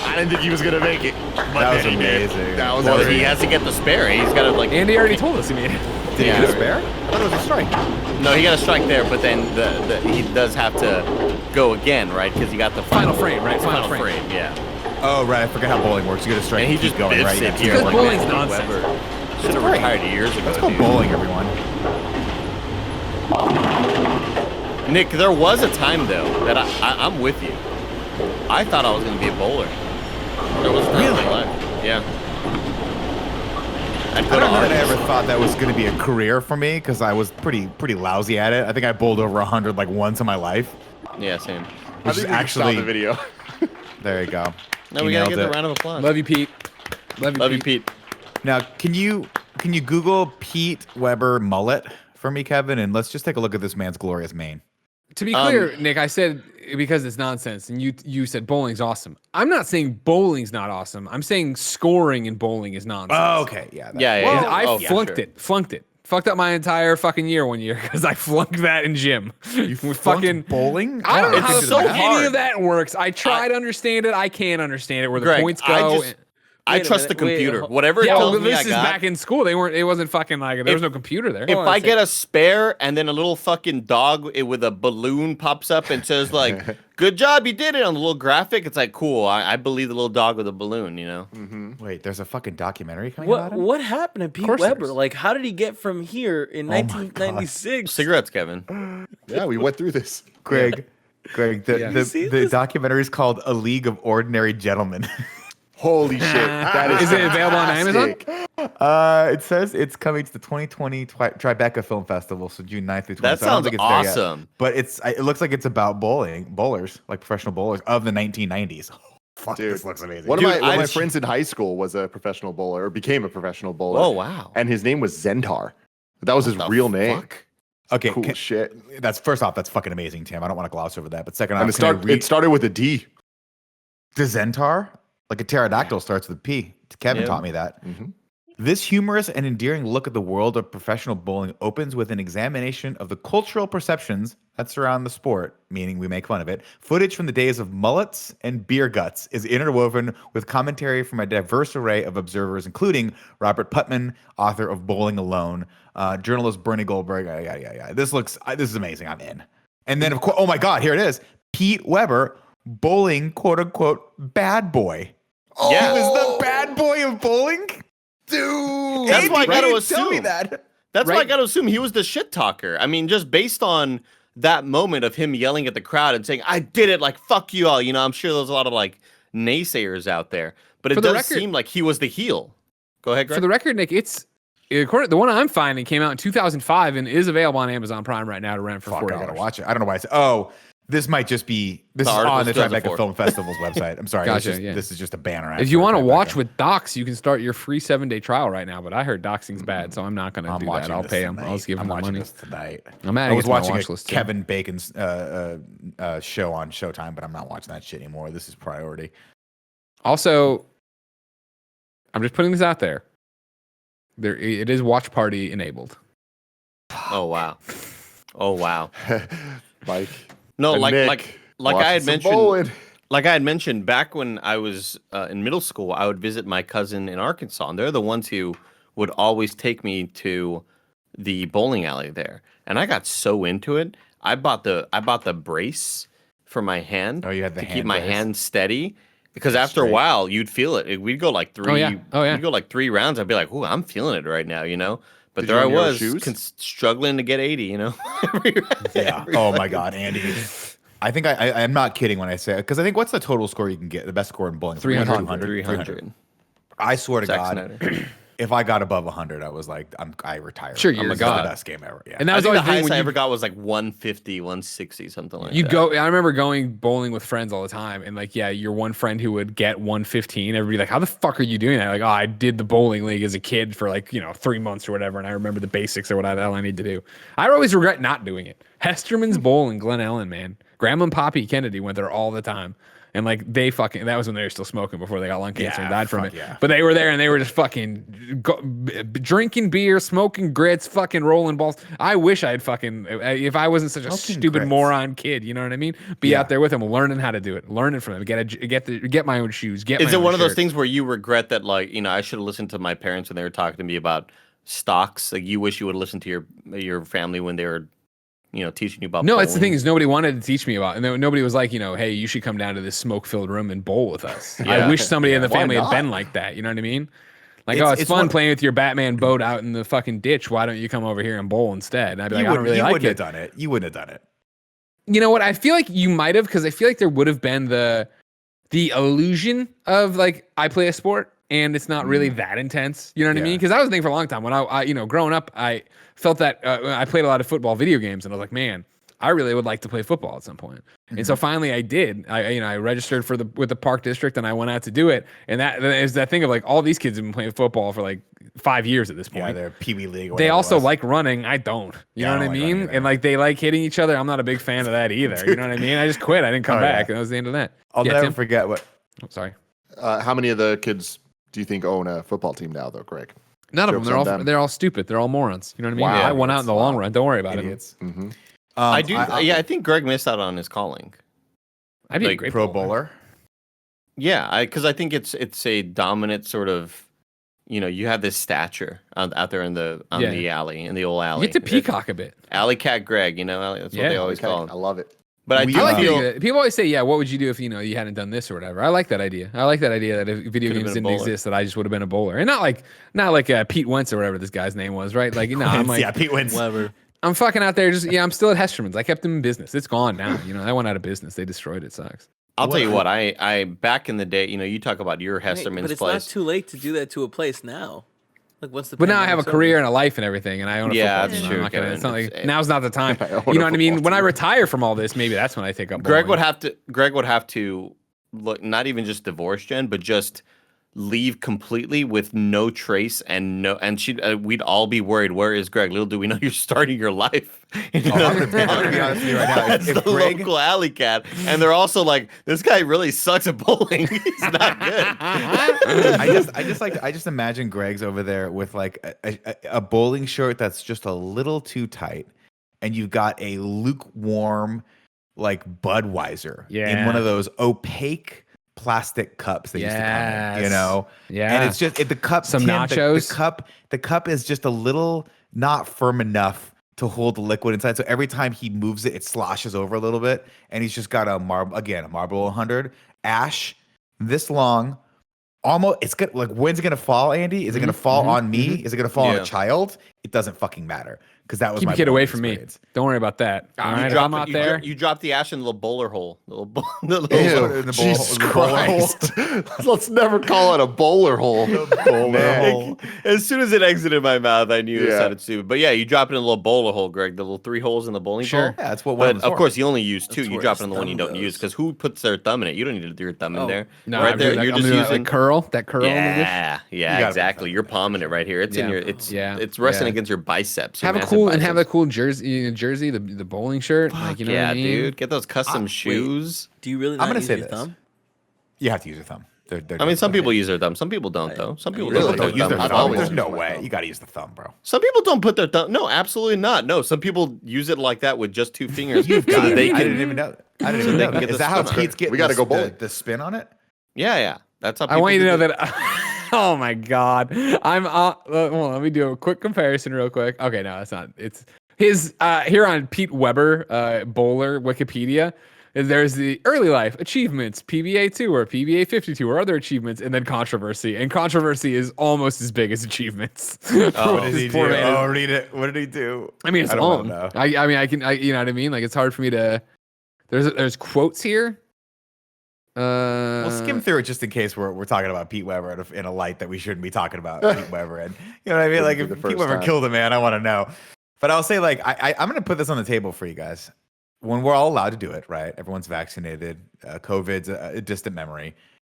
I didn't think he was gonna make it.
That was amazing.
That was
Well,
amazing.
he has to get the spare. He's got to like.
Andy already told us he made it.
Did he
Yeah.
get a spare? I thought it was a strike.
No, he got a strike there, but then he does have to go again, right? Because he got the
Final frame, right?
Final
Final
frame, yeah.
Oh, right. I forgot how bowling works. You get a strike
And he
and keep
just
going,
biffs
right? You
it
got
here.
two
Because
more.
bowling's
Nick
nonsense.
Weber should have
great.
retired years ago.
Let's go
dude.
bowling, everyone.
Nick, there was a time though that I'm with you. I thought I was going to be a bowler. There was a time in my life. Yeah. I'd
I
go to
don't know that I
Arby's.
ever thought that was going to be a career for me because I was pretty lousy at it. I think I bowled over 100 like once in my life.
Yeah, same.
I
Which is
think we can stop
actually
the video.
there you go.
No,
You
we got to
nailed
get the
it.
round of applause.
Love you, Pete.
Love you, Pete.
Now, can you Google Pete Weber mullet for me, Kevin? And let's just take a look at this man's glorious mane.
To be clear, Nick, I said because it's nonsense, and you said bowling's awesome. I'm not saying bowling's not awesome. I'm saying scoring in bowling is nonsense.
Oh, okay. Yeah.
Yeah, yeah.
And
yeah.
I
Oh, yeah,
flunked
sure.
it. Flunked it. Fucked up my entire fucking year one year because I flunked that in gym.
You
fucking
flunked bowling?
I don't know
Wow,
how
it's
the fuck
so
any
hard.
of that works. I try to understand it. I can't understand it. Where the
Greg,
points
I
go.
just- I
Wait a
trust the
minute, wait,
computer.
hold-
Whatever it
yeah,
tells
well,
me
this
I
is
got.
back in school. They weren't. It wasn't fucking like there was no computer there.
If
Hold on
I
a
get
sec.
a spare and then a little fucking dog with a balloon pops up and says like, "Good job, you did it" on the little graphic, it's like cool. I believe the little dog with a balloon. You know.
Wait, there's a fucking documentary coming about him?
What happened to Pete
course there
Weber?
is.
Like, how did he get from here in
my
1996?
Cigarettes, Kevin.
Yeah, we went through this.
Greg,
Yeah.
the
see
the
this?
documentary is called A League of Ordinary Gentlemen.
Holy shit! That
is it available on Amazon?
It says it's coming to the 2020 Tribeca Film Festival, so June 9th through 20th.
That sounds awesome.
But it looks like it's about bowlers, like professional bowlers of the 1990s. Fuck,
Dude,
this looks amazing.
One of my friends in high school was a professional bowler, or became a professional bowler.
Oh wow!
And his name was Zentar. That was his real name.
Okay,
cool shit.
That's first off, that's fucking amazing, Tim. I don't want to gloss over that. But second off,
and it started with a D.
The Zentar, like a pterodactyl, starts with a P. Kevin taught me that.
Mm-hmm.
This humorous and endearing look at the world of professional bowling opens with an examination of the cultural perceptions that surround the sport, meaning we make fun of it. Footage from the days of mullets and beer guts is interwoven with commentary from a diverse array of observers, including Robert Putman, author of Bowling Alone, journalist Bernie Goldberg. This is amazing. I'm in. And then, of course, oh my God, here it is. Pete Weber, bowling, quote unquote, bad boy. Oh, he was the bad boy of bowling? Dude,
that's why I got to
tell me
assume
that.
That's why I got to assume he was the shit talker. I mean, just based on that moment of him yelling at the crowd and saying, "I did it!" Like fuck you all. You know, I'm sure there's a lot of like naysayers out there, but it does seem like he was the heel. Go ahead, Greg.
For the record, Nick, the one I'm finding came out in 2005 and is available on Amazon Prime right now to rent for $40.
I gotta watch it. I don't know why. This might just be is on the Tribeca Film Festival's website. I'm sorry.
Gotcha,
This is just a banner.
If you want to watch with docs, you can start your free 7-day trial right now. But I heard doxing's bad, so I'm not going to do that. I'll pay him. I'll just give him the money.
This tonight.
I
was watching Kevin Bacon's show on Showtime, but I'm not watching that shit anymore. This is priority.
Also, I'm just putting this out there. It is watch party enabled.
Oh wow! Oh wow!
Mike.
No, like I had mentioned, like I had mentioned back when I was in middle school, I would visit my cousin in Arkansas, and they're the ones who would always take me to the bowling alley there. And I got so into it, I bought the brace for my hand.
Oh, you had the
to
hand
keep my
brace.
hand steady. Because after a while, you'd feel it. We'd go like three. We'd go like 3 rounds. I'd be like, "Ooh, I'm feeling it right now," you know. But there I was, struggling to get 80, you know.
Yeah. Oh my God, Andy. I think I'm not kidding when I say it, because I think what's the total score you can get? The best score in bowling?
300.
I swear to
Zack
God,
Snyder.
if I got above 100, I was like, I retire.
Sure, you're
the best game ever. Yeah.
And that
I
was
think
always
the highest
when
I
you
ever got was like 150, 160, something like
you
that.
go. I remember going bowling with friends all the time, and like, yeah, your one friend who would get 115. Everybody like, how the fuck are you doing that? Like, oh, I did the bowling league as a kid for like 3 months or whatever, and I remember the basics or what the hell I need to do. I always regret not doing it. Hesterman's Bowl in Glen Ellen, man. Grandma and Poppy Kennedy went there all the time. And like that was when they were still smoking before they got lung cancer and died from it.
Yeah.
But they were there and they were just fucking drinking beer, smoking grits, fucking rolling balls. I wish I'd if I wasn't such a stupid moron kid, you know what I mean? Be out there with them, learning how to do it, learning from them, get my own shoes.
Is it one of those things where you regret that, like, I should have listened to my parents when they were talking to me about stocks? Like, you wish you would have listened to your family when they were teaching you about bowling.
It's the thing is nobody wanted to teach me about it. And nobody was like, hey, you should come down to this smoke-filled room and bowl with us. I wish somebody in the family had been like that. You know what I mean? Like, it's fun playing with your Batman boat out in the fucking ditch. Why don't you come over here and bowl instead? And I'd be like, I don't really like it.
You wouldn't have done it. You wouldn't have done it.
You know what? I feel like you might have, because I feel like there would have been the illusion of like, I play a sport and it's not really that intense. You know what I mean? Because that was the thing for a long time. When I growing up, I felt that I played a lot of football video games, and I was like, man, I really would like to play football at some point. Mm-hmm. And so finally I did. I registered with the Park District, and I went out to do it. And that is that thing of like, all these kids have been playing football for like 5 years at this point.
Yeah, they're Pee Wee League.
They also like running. I don't. You know what I mean? And like they like hitting each other. I'm not a big fan of that either. You know what I mean? I just quit. I didn't come back. And that was the end of that.
I'll never forget what.
Oh, sorry.
How many of the kids do you think own a football team now, though, Greg?
None of them. They're all stupid. They're all morons. You know what I mean?
Wow.
I won out in the long run. Don't worry about
Idiots.
it.
Mm-hmm.
I do. I think Greg missed out on his calling.
I'd be a great
pro bowler.
Yeah, because I think it's a dominant sort of, you have this stature out there in the alley, in the old alley.
You get to peacock a bit.
Alley cat Greg, that's what they always call him.
I love it.
But I
like
feel
people always say, yeah, what would you do if you hadn't done this or whatever? I like that idea. I like that idea that if video games didn't exist, that I just would have been a bowler, and not like Pete Wentz or whatever this guy's name was, right? Like, I'm like,
Pete Wentz.
Whatever. I'm fucking out there. I'm still at Hesterman's. I kept them in business. It's gone now. That went out of business. They destroyed it. Sucks.
I'll tell you what. I back in the day, you talk about your Hesterman's
but it's
place.
not too late to do that to a place now. Like what's the?
But now I have a
pandemic's
career
over.
and a life and everything, and I own a
Yeah,
football
that's
team.
true,
I'm not gonna,
Kevin.
it's not like
It's-
now's not the time.
I own
You know
a
what I mean?
football
When I
team.
retire from all this, maybe that's when I take up.
Greg
bowling.
would have to look, not even just divorce Jen, but just leave completely with no trace and she we'd all be worried. Where is Greg? Little do we know you're starting your life.
I'm gonna be honest with you right now.
That's
If
the
Greg,
local alley cat, and they're also like, this guy really sucks at bowling. He's not good.
I just imagine Greg's over there with like a bowling shirt that's just a little too tight, and you've got a lukewarm like Budweiser in one of those opaque plastic cups they used to come in,
Yeah.
and it's just the cup.
Some
Tim,
nachos.
The cup is just a little not firm enough to hold the liquid inside. So every time he moves it, it sloshes over a little bit, and he's just got a Marlboro 100 ash this long. Almost, it's good. Like, when's it gonna fall, Andy? Is it gonna fall on me? Is it gonna fall on a child? It doesn't fucking matter because that was
Keep
my
your kid away
bowling
from me.
experience.
Don't worry about that. All right, if I'm out there.
You drop the ash in the little bowler hole. The little
Ew,
in the bowl-
Jesus
in the bowl
Christ. Let's never call it a bowler hole. Man.
As soon as it exited my mouth, I knew it
Yeah.
sounded stupid. But yeah, you drop it in a little bowler hole, Greg. The little 3 holes in the bowling
Sure.
ball.
Yeah, that's what one
But
was
of
for.
course, you only use 2.
That's
You
where
drop
his
it in the one you
thumb
don't use
goes.
because who puts their thumb in it? You don't need to do your thumb in there.
No,
right
I'm
there,
doing that-
you're
I'm
just
doing that,
using
like, curl. That curl. in the dish.
Yeah,
gotta
exactly. You're palming it right here. It's in
Yeah.
your. It's
Yeah.
It's resting
Yeah.
against your biceps. Your
Have a
massive
cool and have a
biceps.
cool jersey, the bowling shirt. Like, you know
yeah,
what I mean?
dude. Get those custom shoes.
Do you really?
I'm
Not
gonna
use
say
your
this.
thumb?
You have to use your thumb.
I mean, some people use their thumb. Some people don't, though. Some people
really
don't put
don't
their
use
thumb
their
in the
I've
thumb.
always
There's
used
no
my
way.
thumb.
You got to use the thumb, bro.
Some people don't put their thumb. No, absolutely not. No, some people use it like that with just 2 fingers.
You've
so
got
that
it.
they
I
can.
didn't even know. I didn't
so
even
they
know
can
that.
get
Is
the
that how
spin on
Pete's
it.
getting?
We gotta go
the-
bowling.
The spin on it.
Yeah. That's how
I want you to know
do it.
that. Oh my God. I'm. Hold on, let me do a quick comparison, real quick. Okay, no, it's not. It's his here on Pete Weber, bowler Wikipedia. There's the early life achievements, PBA 2 or PBA 52 or other achievements, and then controversy. And controversy is almost as big as achievements.
What did he do?
Poor man.
Oh, read it. What did he do?
I mean, it's
I don't
long.
know.
I mean, you know what I mean? Like, it's hard for me to. There's quotes here.
We'll skim through it just in case we're talking about Pete Weber in a light that we shouldn't be talking about Pete Weber. And you know what I mean? Like,
Wouldn't
if
be the
Pete
first
Weber
time.
killed a man, I want to know. But I'll say, like, I'm going to put this on the table for you guys. When we're all allowed to do it, right? Everyone's vaccinated. COVID's a distant memory.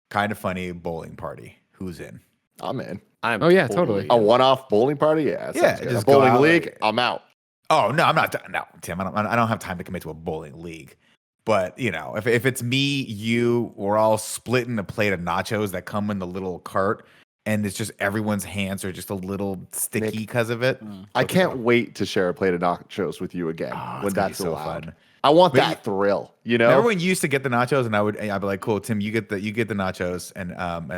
Kind of funny bowling party. Who's in?
I'm in.
Oh, yeah, totally.
A one-off bowling party? Yeah. that
Yeah,
sounds good.
just
A
go
bowling
out,
league?
like-
I'm out.
Oh no, I'm not. No, Tim, I don't have time to commit to a bowling league. But you know, if it's me, you, we're all splitting a plate of nachos that come in the little cart, and it's just everyone's hands are just a little sticky because of it.
I can't wait to share a plate of nachos with you again
Oh,
when
it's gonna be
that's
so
allowed.
fun.
I want
But
that thrill, you know?
Remember when you used to get the nachos, and I'd be like, "Cool, Tim, you get the nachos, and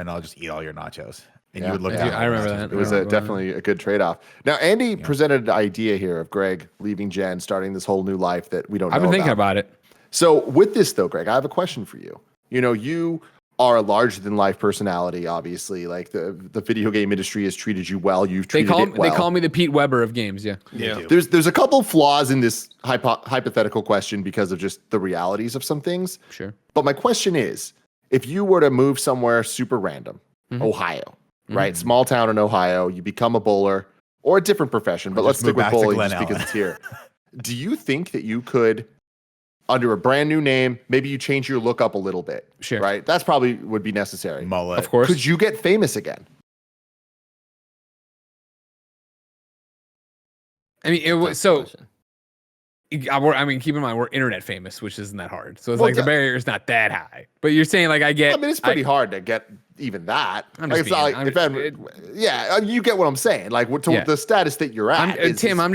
I'll just eat all your nachos." And
Yeah.
you would look.
Yeah,
down
I
at the
remember
nachos.
that.
It was
I
a,
remember
definitely a good trade-off. Now, Andy presented an idea here of Greg leaving Jen, starting this whole new life that we don't know
I've been thinking about it.
So with this though, Greg, I have a question for you. You know, you are a larger than life personality, obviously. Like the video game industry has treated you well. You've
They
treated it well.
call me the Pete Weber of games. Yeah.
Yeah.
There's a couple flaws in this hypothetical question because of just the realities of some things.
Sure.
But my question is, if you were to move somewhere super random, Ohio, right? Small town in Ohio, you become a bowler or a different profession, but let's
just
stick
move
with
back to
bowling
Glen
just because
Ellen.
it's here. Do you think that you could, under a brand new name, maybe you change your look up a little bit,
Sure.
right? That's probably would be necessary.
Mullet.
Of course.
Could you get famous again?
I mean, it was so. I mean, keep in mind we're internet famous, which isn't that hard. So it's
Well,
like the
yeah.
barrier is not that high. But you're saying like I get.
I mean, it's pretty hard to get even that.
I'm
Like,
just
it's not
being-
like
I'm-
if yeah, you get what I'm saying. Like to
Yeah.
the status that you're at.
Tim, I'm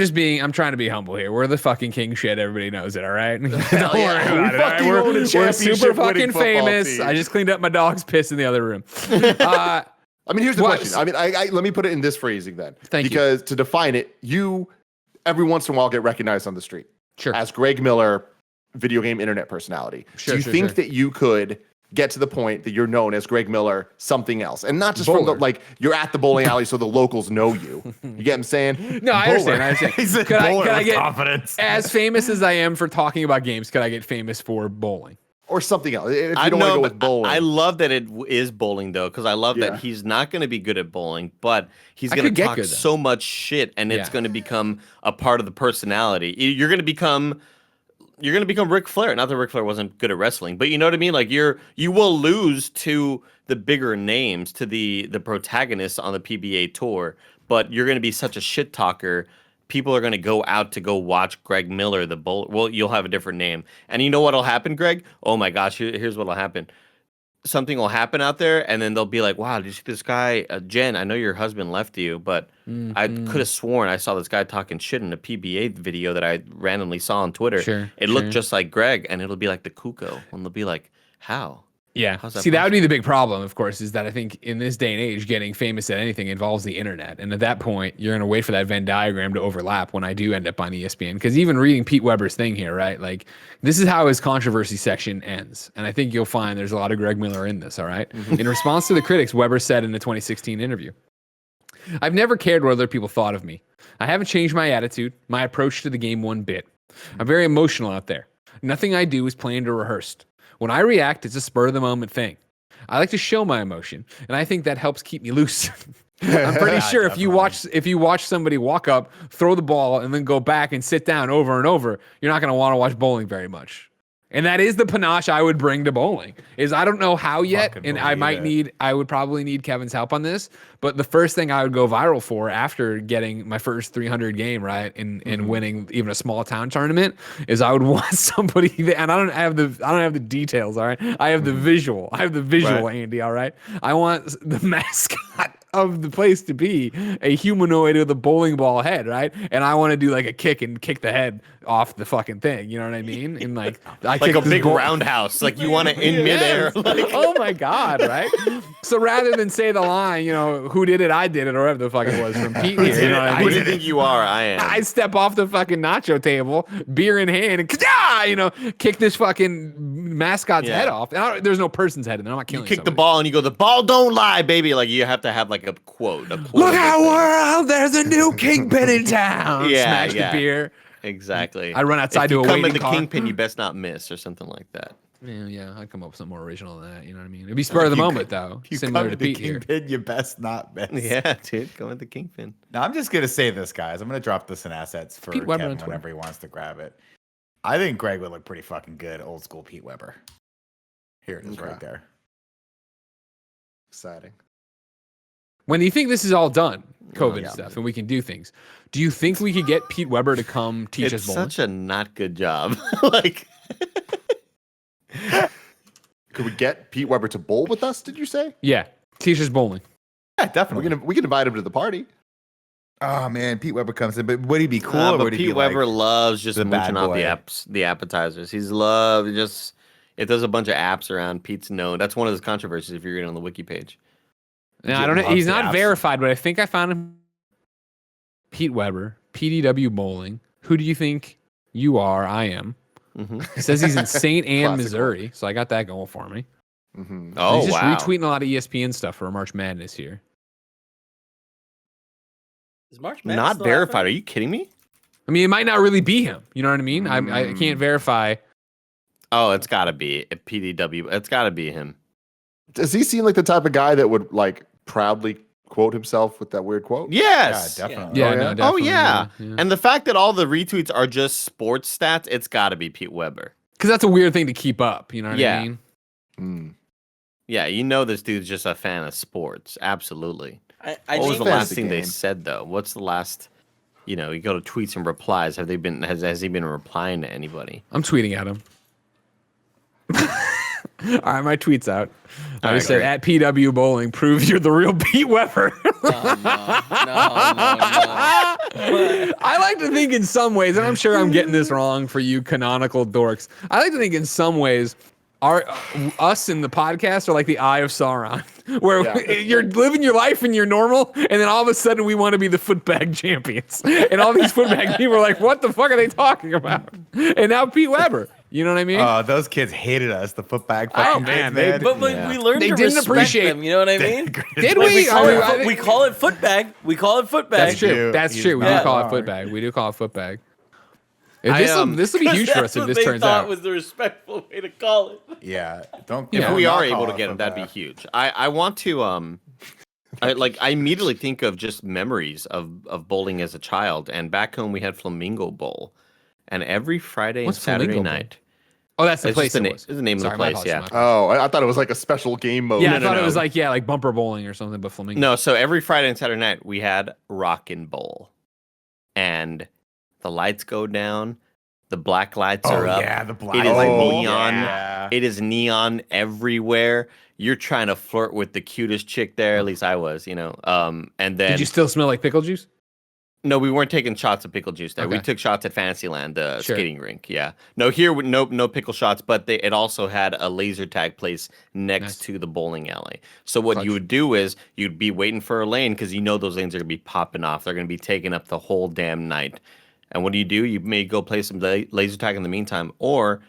trying to be humble here. We're the fucking king shit. Everybody knows it, all right? Don't worry
yeah. We
about it. All right?
fucking own a
We're super
championship-winning
fucking
football
famous.
team.
I just cleaned up my dog's piss in the other room.
I mean, here's the
What-
question. I mean, I let me put it in this phrasing then.
Thank you.
Because to define it, you every once in a while get recognized on the street
Sure.
as Greg Miller, video game internet personality.
Sure,
Do you
sure,
think
sure.
that you could get to the point that you're known as Greg Miller something else, and not just from the
Bowler.
like you're at the bowling alley so the locals know you? You get what I'm saying?
No, I understand. I understand.
He said
Could I
bowler
get
with confidence.
as famous as I am for talking about games? Could I get famous for bowling?
or something else. If you don't want to go with bowling.
I love that it is bowling though, because I love that he's not going to be good at bowling, but he's going to talk so much shit, and it's going to become a part of the personality. You're going to become Ric Flair. Not that Ric Flair wasn't good at wrestling, but you know what I mean. Like you will lose to the bigger names, to the protagonists on the PBA tour, but you're going to be such a shit talker. People are going to go out to go watch Greg Miller, the bowler. Well, you'll have a different name. And you know what'll happen, Greg? Oh my gosh, here's what'll happen. Something will happen out there, and then they'll be like, wow, did you see this guy? Jen, I know your husband left you, but I could have sworn I saw this guy talking shit in a PBA video that I randomly saw on Twitter. It looked just like Greg, and it'll be like the Kuko. And they'll be like, how?
Yeah. See, that would be the big problem, of course, is that I think in this day and age, getting famous at anything involves the internet. And at that point, you're going to wait for that Venn diagram to overlap when I do end up on ESPN. Because even reading Pete Weber's thing here, right? Like, this is how his controversy section ends. And I think you'll find there's a lot of Greg Miller in this, all right? In response to the critics, Weber said in the 2016 interview, I've never cared what other people thought of me. I haven't changed my attitude, my approach to the game one bit. I'm very emotional out there. Nothing I do is planned or rehearsed. When I react, it's a spur-of-the-moment thing. I like to show my emotion, and I think that helps keep me loose. I'm pretty sure if you watch somebody walk up, throw the ball, and then go back and sit down over and over, you're not going to want to watch bowling very much. And that is the panache I would bring to bowling. Is I don't know how yet, and I would probably need Kevin's help on this. But the first thing I would go viral for after getting my first 300 game right and winning even a small town tournament is I would want somebody and I don't have the details. All right, I have the visual. I have the visual, right. Andy. All right, I want the mascot of the place to be a humanoid with a bowling ball head, right? And I want to do like a kick and kick the head off the fucking thing. You know what I mean? And like
a big roundhouse. Like you want to in midair. Like.
Oh my God, right? So rather than say the line, you know, who did it? I did it, or whatever the fuck it was from Pete here. You know what I mean?
Who do you think you are? I am.
I step off the fucking nacho table, beer in hand, and you know, kick this fucking mascot's head off. There's no person's head in there. I'm not killing.
You kick the ball and you go, the ball don't lie, baby. Like you have to have like a quote.
Look out, world! There's a new kingpin in town. Smash the beer.
Exactly.
I run outside to a waiting car.
If you come in the kingpin, you best not miss, or something like that.
Yeah, I'd come up with something more original than that. You know what I mean? It'd be spur of the moment, though. Similar to Pete here.
Kingpin, you best not miss.
Yeah, dude, go with the kingpin.
Now, I'm just gonna say this, guys. I'm gonna drop this in assets for
Pete Weber
Kevin whenever he wants to grab it. I think Greg would look pretty fucking good, old school Pete Weber. Here it is, right there.
Exciting.
When do you think this is all done, COVID stuff, and we can do things? Do you think we could get Pete Weber to come teach us bowling?
It's such a not good job. Like,
could we get Pete Weber to bowl with us? Did you say?
Yeah, teach us bowling.
Yeah, definitely.
We can invite him to the party.
Oh man, Pete Weber comes in, but would he be cool? Or would he
Pete
be
Weber
like
loves just munching off the appetizers. If there's a bunch of apps around, Pete's known. That's one of his controversies. If you're reading on the wiki page.
No, I don't know. He's not verified, but I think I found him. Pete Weber, PDW Bowling. Who do you think you are? I am. He says he's in St. Anne, Missouri. So I got that going for me.
Oh,
he's just retweeting a lot of ESPN stuff for March Madness here.
Is March Madness
not verified? Are you kidding me?
I mean, it might not really be him. You know what I mean? I can't verify.
Oh, it's got to be a PDW. It's got to be him.
Does he seem like the type of guy that would like proudly quote himself with that weird quote?
Yes.
Yeah, definitely.
Yeah, no, definitely.
Oh, yeah. And the fact that all the retweets are just sports stats, it's got to be Pete Weber.
Because that's a weird thing to keep up. You know what I mean?
Yeah, you know this dude's just a fan of sports. Absolutely.
I
what was
think
the last thing they said, though? What's the last... You know, you go to tweets and replies. Has he been replying to anybody?
I'm tweeting at him. All right, my tweet's out. I said, at PW Bowling, prove you're the real Pete Weber.
no.
I like to think in some ways, and I'm sure I'm getting this wrong for you canonical dorks. I like to think in some ways, us in the podcast are like the Eye of Sauron, where you're living your life and you're normal, and then all of a sudden we want to be the footbag champions. And all these footbag people are like, what the fuck are they talking about? And now Pete Weber. You know what I mean?
Oh, those kids hated us, the footbag fucking kids, man.
But we learned to respect them, you know what I mean?
Did we?
We call it footbag. We call it footbag.
That's true. That's true. We do call it footbag. We do call it footbag. This will be huge for us if this turns out.
Was the respectful way to call it.
Yeah, don't.
If we are able to get them, that'd be huge. I want to I immediately think of just memories of bowling as a child, and back home we had Flamingo Bowl, and every Friday and Saturday night.
Oh, that's the place.
It's the name of the place. Yeah.
Oh, I thought it was like a special game mode.
Yeah, I thought it was like bumper bowling or something, but Flamingo.
No, so every Friday and Saturday night we had Rockin' Bowl, and the lights go down, the black lights are up.
Yeah, the black.
It is neon.
Yeah.
It is neon everywhere. You're trying to flirt with the cutest chick there. At least I was, And then
did you still smell like pickle juice?
No, we weren't taking shots of pickle juice there.
Okay.
We took shots at Fantasyland, the skating rink. Yeah. No, here no pickle shots, but it also had a laser tag place next to the bowling alley. So what you would do is you'd be waiting for a lane because those lanes are gonna be popping off. They're gonna be taking up the whole damn night. And what do? You may go play some laser tag in the meantime, or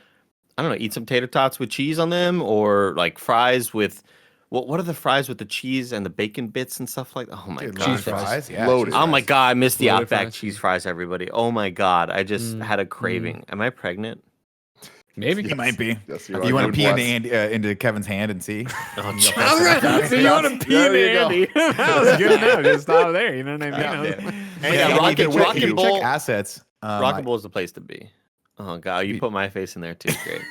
I don't know, eat some tater tots with cheese on them, or like fries with. What are the fries with the cheese and the bacon bits and stuff like that? Oh my god,
cheese fries, yeah.
Loaded.
Oh my god, I missed the
Loaded
Outback
fries.
cheese fries, everybody. Oh my god, I just had a craving. Am I pregnant?
Maybe.
You might be.
Yes,
You want to pee into Kevin's hand and see?
Oh,
So you want to pee in Andy? That was good enough. Just stop there. You know what I mean?
Yeah, Rockin' Bowl.
Check assets.
Rockin' Bowl is the place to be. Oh god, you put my face in there too. Great.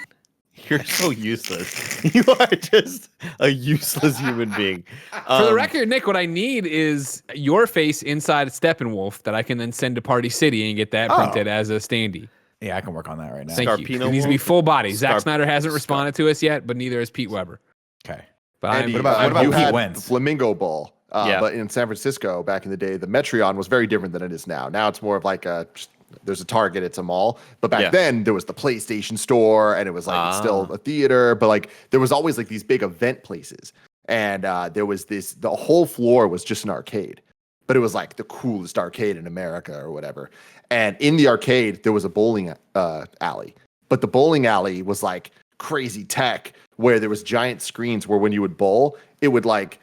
You're so useless. You are just a useless human being.
For the record, Nick, what I need is your face inside Steppenwolf that I can then send to Party City and get that printed as a standee.
Yeah, I can work on that right now.
Thank you.
Scarpino
It needs to be full body. Zack
Scarp-
Snyder hasn't responded to us yet, but neither has Pete Weber.
Okay.
But
Andy,
What about
you
Pete
had
Wentz?
Flamingo Bowl.
Yeah.
But in San Francisco back in the day, the Metreon was very different than it is now. Now it's more of like there's a Target, it's a mall. But back then there was the PlayStation store, and it was like it's still a theater. But like there was always like these big event places, and there was the whole floor was just an arcade, but it was like the coolest arcade in America or whatever. And in the arcade there was a bowling alley, but the bowling alley was like crazy tech, where there was giant screens where when you would bowl, it would like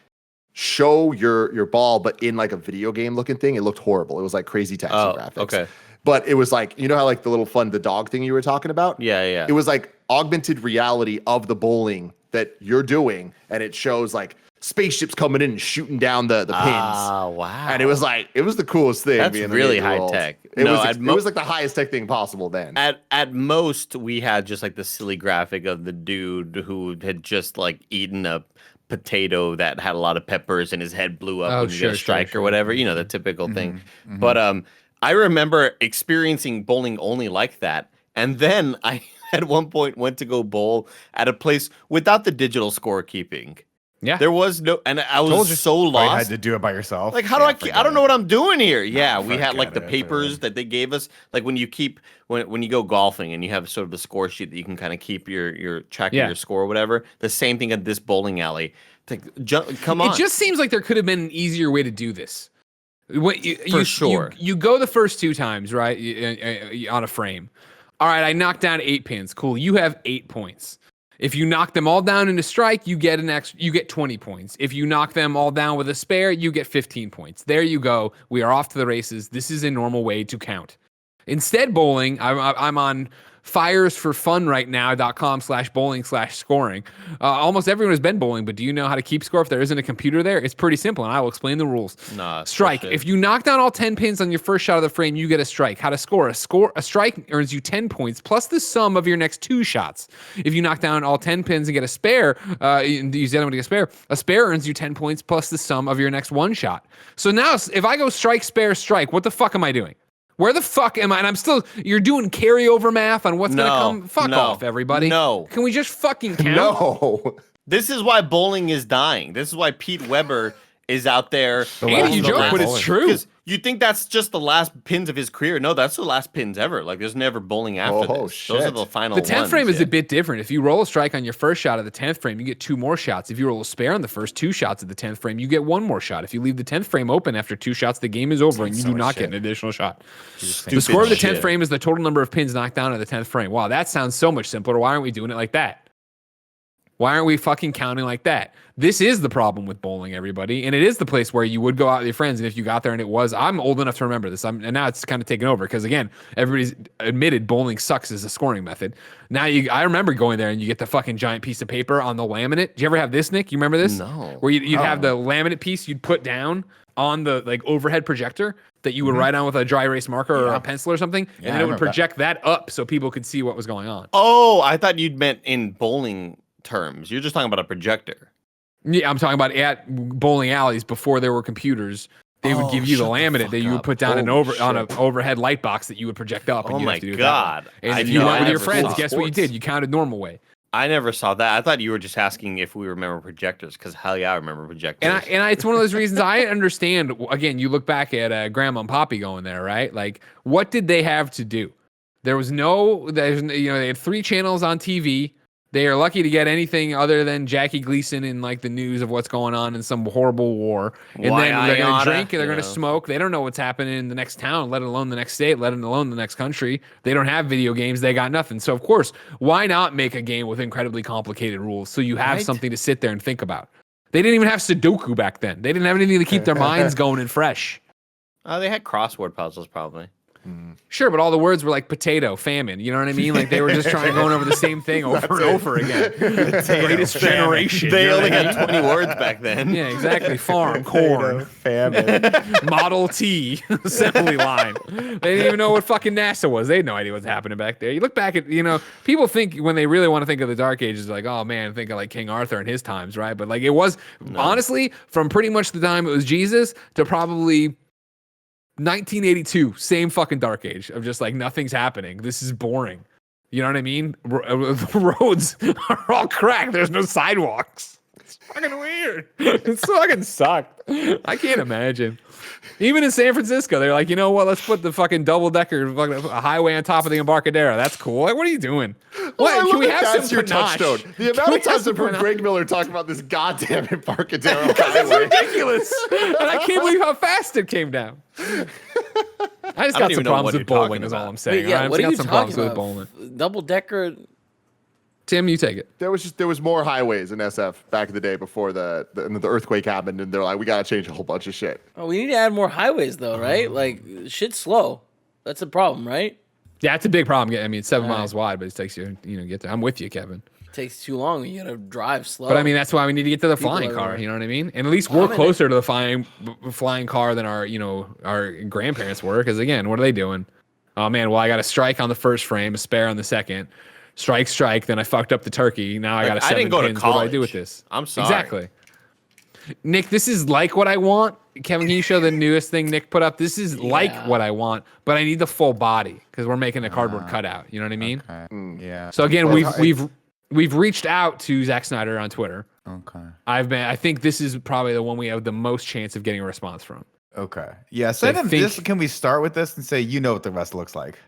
show your ball, but in like a video game looking thing. It looked horrible. It was like crazy taxi graphics.
Okay.
But it was like, how like the little the dog thing you were talking about?
Yeah.
It was like augmented reality of the bowling that you're doing, and it shows like spaceships coming in and shooting down the pins.
Oh, wow.
And it was the coolest thing.
That's
being
really
in the
high
world.
tech.
It
No,
was like the highest tech thing possible then.
At most, we had just like the silly graphic of the dude who had just like eaten a potato that had a lot of peppers and his head blew up when you get a strike or whatever. The typical thing. But I remember experiencing bowling only like that. And then I at one point went to go bowl at a place without the digital scorekeeping.
Yeah.
There was no, and I was so
Oh, you
lost.
had to do it by yourself.
Like, how do I don't know what I'm doing here. Yeah, we had like the
forget it,
papers
dude.
that they gave us. Like when you when you go golfing and you have sort of the score sheet that you can kind of keep your track of your score or whatever. The same thing at this bowling alley. It's like, come on.
It just seems like there could have been an easier way to do this.
For sure.
You go the first 2 times, right? On a frame. All right, I knocked down 8 pins. Cool. You have 8 points. If you knock them all down into strike, you get 20 points. If you knock them all down with a spare, you get 15 points. There you go. We are off to the races. This is a normal way to count. Instead, bowling, I'm on firesforfun.com/bowling/scoring. Almost everyone has been bowling, but do you know how to keep score if there isn't a computer there? It's pretty simple, and I will explain the rules.
Nah,
strike.
bullshit.
If you knock down all 10 pins on your first shot of the frame, you get a strike. How to score? A strike earns you 10 points plus the sum of your next 2 shots. If you knock down all 10 pins and get a spare, use the other one to get a spare earns you 10 points plus the sum of your next 1 shot. So now, if I go strike, spare, strike, what the fuck am I doing? Where the fuck am I? And you're doing carryover math on what's going to come. Fuck off, everybody.
No.
Can we just fucking count?
No.
This is why bowling is dying. This is why Pete Weber is out there.
Andy, you joke, but it's true.
Because you think that's just the last pins of his career. No, that's the last pins ever. Like, there's never bowling after this. Those
shit.
are the final
The 10th
ones,
frame is
yeah.
a bit different. If you roll a strike on your first shot of the 10th frame, you get 2 more shots. If you roll a spare on the first 2 shots of the 10th frame, you get 1 more shot. If you leave the 10th frame open after 2 shots, the game is over and you do not get an additional shot. The score of the 10th frame is the total number of pins knocked down at the 10th frame. Wow, that sounds so much simpler. Why aren't we doing it like that? Why aren't we fucking counting like that? This is the problem with bowling, everybody. And it is the place where you would go out with your friends. And if you got there and it was, I'm old enough to remember this. And now it's kind of taken over because, again, everybody's admitted bowling sucks as a scoring method. Now, I remember going there and you get the fucking giant piece of paper on the laminate. Did you ever have this, Nick? You remember this?
No.
Where you'd have the laminate piece you'd put down on the like overhead projector that you would write on with a dry erase marker or a pencil or something. And then it would project that up so people could see what was going on.
Oh, I thought you'd meant in bowling terms. You're just talking about a projector.
Yeah, I'm talking about at bowling alleys before there were computers. They would give you the laminate that you would put down on an overhead light box that you would project up. And
my God.
And if you went with your friends, guess what you did? You counted normal way.
I never saw that. I thought you were just asking if we remember projectors, because hell yeah, I remember projectors.
And it's one of those reasons I understand. Again, you look back at Grandma and Poppy going there, right? Like, what did they have to do? They had 3 channels on TV. They are lucky to get anything other than Jackie Gleason in like the news of what's going on in some horrible war. And then they're going to drink and they're going to smoke. They don't know what's happening in the next town, let alone the next state, let alone the next country. They don't have video games. They got nothing. So, of course, why not make a game with incredibly complicated rules so you have something to sit there and think about? They didn't even have Sudoku back then. They didn't have anything to keep their minds going and fresh.
They had crossword puzzles probably.
Sure, but all the words were like potato, famine. You know what I mean? Like they were just going over the same thing over and over again. Greatest generation.
They only had 20 words back then.
Yeah, exactly. Farm, corn, famine, Model T, assembly line. They didn't even know what fucking NASA was. They had no idea what's happening back there. You look back at, people think when they really want to think of the Dark Ages, like, oh man, think of like King Arthur and his times, right? But like it was, honestly, from pretty much the time it was Jesus to probably 1982, same fucking Dark Age of just like nothing's happening. This is boring. You know what I mean? The roads are all cracked. There's no sidewalks. It's fucking weird. It fucking sucked. I can't imagine. Even in San Francisco, they're like, you know what? Let's put the fucking double-decker highway on top of the Embarcadero. That's cool. Like, what are you doing?
Well,
Can we have
that's
some
your
panache?
touchstone. The amount of times I've heard Greg Miller talking about this goddamn Embarcadero
It's
highway.
ridiculous. And I can't believe how fast it came down. I just got some problems with bowling, is all I'm saying.
Wait, yeah,
I've
what are
got
you
some
talking
problems
about?
with bowling.
Double decker.
Tim, you take it.
There was more highways in SF back in the day before the earthquake happened, and they're like, we gotta change a whole bunch of shit.
Oh, we need to add more highways though, right? Like shit's slow. That's a problem, right?
Yeah, it's a big problem. I mean, it's 7 miles wide, but it takes you, get there. I'm with you, Kevin.
It takes too long. You gotta drive slow.
But I mean, that's why we need to get to the flying car.
everywhere.
You know what I mean? And at least we're closer to the flying car than our grandparents were. Because again, what are they doing? Oh man, well I got a strike on the first frame, a spare on the second. Strike. Then I fucked up the turkey. Now I got a 7
didn't go
pins.
to
What do I do
college.
with this?
I'm sorry.
Exactly. Nick, this is like what I want. Kevin, can you show the newest thing Nick put up? This is like what I want, but I need the full body because we're making a cardboard cutout. You know what I mean?
Okay. Yeah.
So again, we've reached out to Zack Snyder on Twitter.
Okay.
I think this is probably the one we have the most chance of getting a response from.
Okay. Yeah. Send him this. Can we start with this and say, what the rest looks like?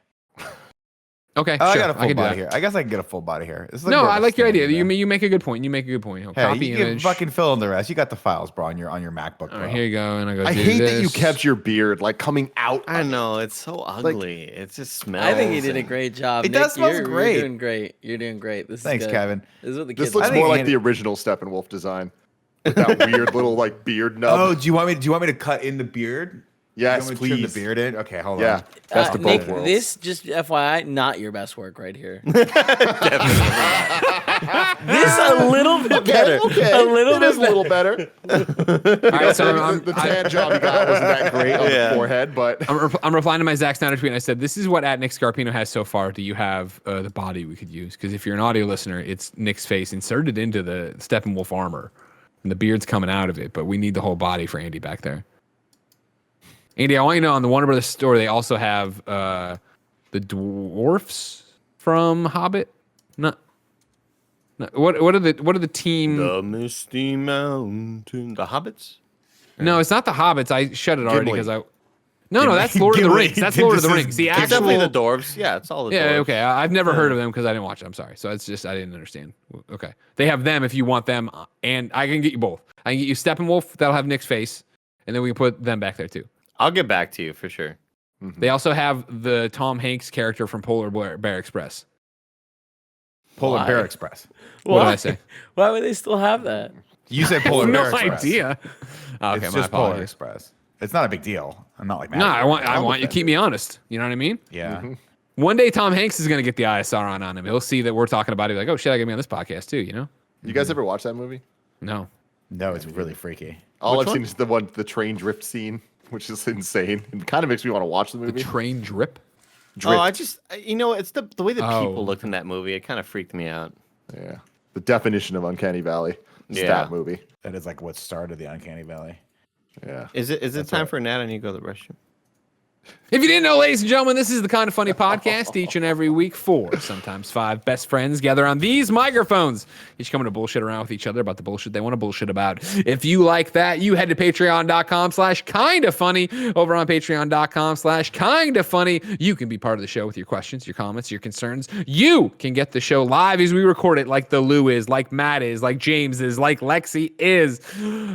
Okay,
I
sure.
got a full
can do
body
that.
here. I guess I can get a full body here. It's
No,
more of
I
a
like your idea.
standard,
You make a good point.
Hey,
Copy
you can
image.
fucking fill in the rest. You got the files, bro, on your MacBook.
All
Bro.
right, here you go. And I go.
I
do
hate that you
this.
kept your beard like coming out.
I know, it's so ugly. It just smells.
I think you did a great job.
It
Nick.
does smells
You're
great.
doing great. You're doing great. This
Thanks,
is good.
Kevin.
This is what the kids
This looks
I think
more like
Andy-
the original Steppenwolf design. With that weird little like beard nub.
Oh, do you want me to cut in the beard?
Yes,
you want me to trim
please.
the beard in? Okay, hold
Yeah.
on.
Best of
Nick,
both worlds.
this just FYI, not your best work right here.
Definitely.
This a little bit better.
Okay,
A little
it
bit
is a little better.
All right, so
the tan job you got wasn't that great on the forehead, but
I'm replying to my Zack Snyder tweet. And I said, "This is what at Nick Scarpino has so far. Do you have the body we could use? Because if you're an audio listener, it's Nick's face inserted into the Steppenwolf armor, and the beard's coming out of it. But we need the whole body for Andy back there. Andy, I want you to know on the Warner Brothers store they also have the dwarfs from Hobbit. No. What are the team?
The Misty Mountain. The Hobbits?
No, it's not the Hobbits. I shut it already
Gimli.
because No, that's Lord of the Rings. That's Lord of the Rings. The
It's
actual.
definitely the dwarves. Yeah, it's all the
Yeah,
dwarves.
okay. I've never heard of them because I didn't watch it. I'm sorry. So it's just I didn't understand. Okay, they have them if you want them, and I can get you both. I can get you Steppenwolf. That'll have Nick's face, and then we can put them back there too.
I'll get back to you for sure.
They also have the Tom Hanks character from Polar Bear Express.
Polar
Why?
Bear Express.
What did I say?
Why would they still have that?
You said Polar
No
Bear Express.
idea. Oh, okay,
It's
my
just Polar
apologies.
Express. It's not a big deal. I'm not like mad
No,
at you.
I want you to keep me honest. You know what I mean?
Yeah.
One day Tom Hanks is going to get the ISR on him. He'll see that we're talking about it. Like, oh shit, I got me on this podcast too. You know?
You guys ever watch that movie?
No.
No, it's really freaky.
All
Which
I've
one?
seen is the train drift scene, which is insane. It kind of makes me want to watch the
The
movie.
train drip.
Drift.
Oh, I just it's the way that
Oh.
people looked in that movie. It kind of freaked me out.
Yeah. The definition of Uncanny Valley. It's
Yeah.
that movie.
That is like what started the Uncanny Valley.
Yeah.
Is it time
right.
for a nap? I need to go to the restroom.
If you didn't know, ladies and gentlemen, this is the Kind of Funny podcast. Each and every week, 4, sometimes 5 best friends gather on these microphones, each coming to bullshit around with each other about the bullshit they want to bullshit about. If you like that, you head to patreon.com/kindafunny. Over on patreon.com/kindafunny, you can be part of the show with your questions, your comments, your concerns. You can get the show live as we record it, like the Lou is, like Matt is, like James is, like Lexi is.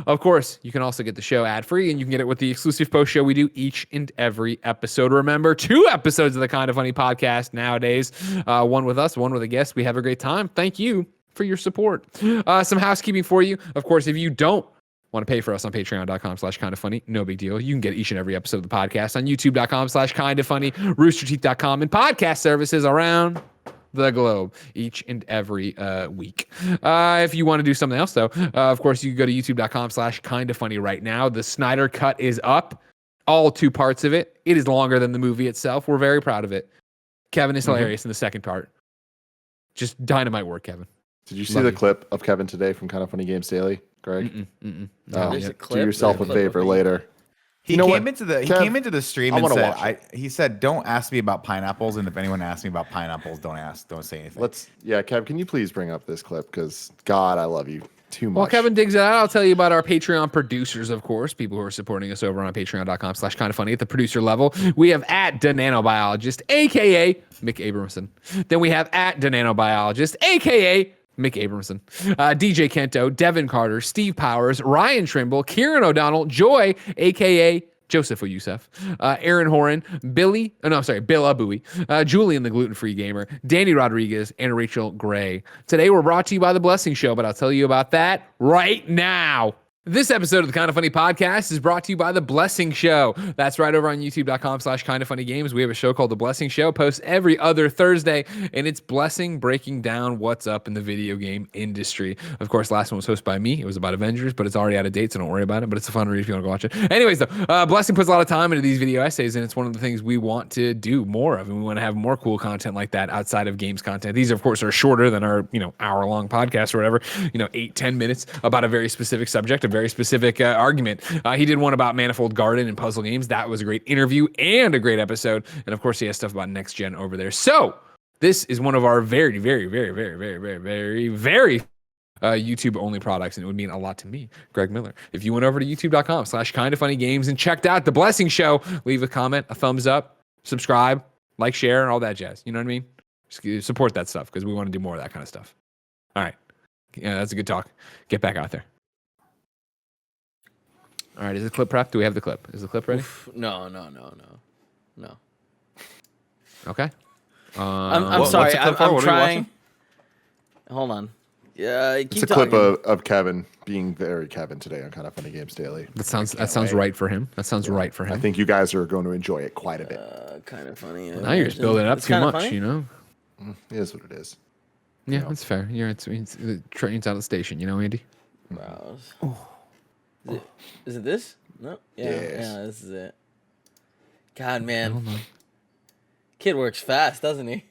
Of course, you can also get the show ad-free, and you can get it with the exclusive post show we do each and every episode. Remember, 2 episodes of the Kind of Funny podcast nowadays. One with us, one with a guest. We have a great time. Thank you for your support. Some housekeeping for you. Of course, if you don't want to pay for us on patreon.com/kindafunny, no big deal. You can get each and every episode of the podcast on youtube.com/kindafunny, roosterteeth.com, and podcast services around the globe each and every week. If you want to do something else, though, of course, you can go to youtube.com/kindafunny right now. The Snyder cut is up. All 2 parts of it. It is longer than the movie itself. We're very proud of it. Kevin is hilarious in the second part. Just dynamite work, Kevin.
Did you see the clip of Kevin today from Kind of Funny Games Daily, Greg?
No.
There's a
Do
clip.
yourself a
There's a clip
favor
of me.
later.
He
You know
came
what,
into the
Kev,
came into the stream
I
and
wanna
said,
watch
he said, "Don't ask me about pineapples, and if anyone asks me about pineapples, don't say anything."
Kev, can you please bring up this clip? Because God, I love you too much.
While Kevin digs it out, I'll tell you about our Patreon producers, of course, people who are supporting us over on patreon.com/kindafunny at the producer level. We have at @Dananobiologist, a.k.a. Mick Abramson. Then we have at @Dananobiologist, a.k.a. Mick Abramson, DJ Kento, Devin Carter, Steve Powers, Ryan Trimble, Kieran O'Donnell, Joy, a.k.a. Joseph Youssef, Aaron Horan, Bill Abui, Julian the Gluten-Free Gamer, Danny Rodriguez, and Rachel Gray. Today we're brought to you by The Blessing Show, but I'll tell you about that right now. This episode of the Kind of Funny podcast is brought to you by The Blessing Show. That's right, over on youtube.com/kindafunnygames. We have a show called The Blessing Show, posts every other Thursday, and it's Blessing breaking down what's up in the video game industry. Of course, last one was hosted by me. It was about Avengers, but it's already out of date, so don't worry about it, but it's a fun read if you want to go watch it. Anyways, though, Blessing puts a lot of time into these video essays, and it's one of the things we want to do more of, and we want to have more cool content like that outside of games content. These, of course, are shorter than our, hour-long podcast or whatever, 8-10 minutes about a very specific subject, a very specific argument. He did one about Manifold Garden and puzzle games. That was a great interview and a great episode. And of course, he has stuff about next gen over there. So this is one of our very, very, very, very, very, very, very, very YouTube only products, and it would mean a lot to me, Greg Miller. If you went over to youtube.com/kindafunnygames and checked out The Blessing Show, leave a comment, a thumbs up, subscribe, like, share, and all that jazz. You know what I mean? Just support that stuff because we want to do more of that kind of stuff. All right. Yeah, that's a good talk. Get back out there. All right, is the clip prepped? Do we have the clip? Is the clip ready?
No.
Okay.
I'm sorry.
what's the clip for?
I'm
What are we
trying.
watching?
Hold on. Yeah,
It's a clip of Kevin being very Kevin today on Kind of Funny Games Daily.
That sounds right for him. That sounds right for him.
I think you guys are going to enjoy it quite a bit.
Kind of funny.
Now you're just building it up
It's
too
kinda
much,
funny?
It is what it is.
Yeah, that's fair. The train's out of the station, Andy?
Browse. Is it this? No. Yeah.
Yes.
Yeah. This is it. God, man. Kid works fast, doesn't he?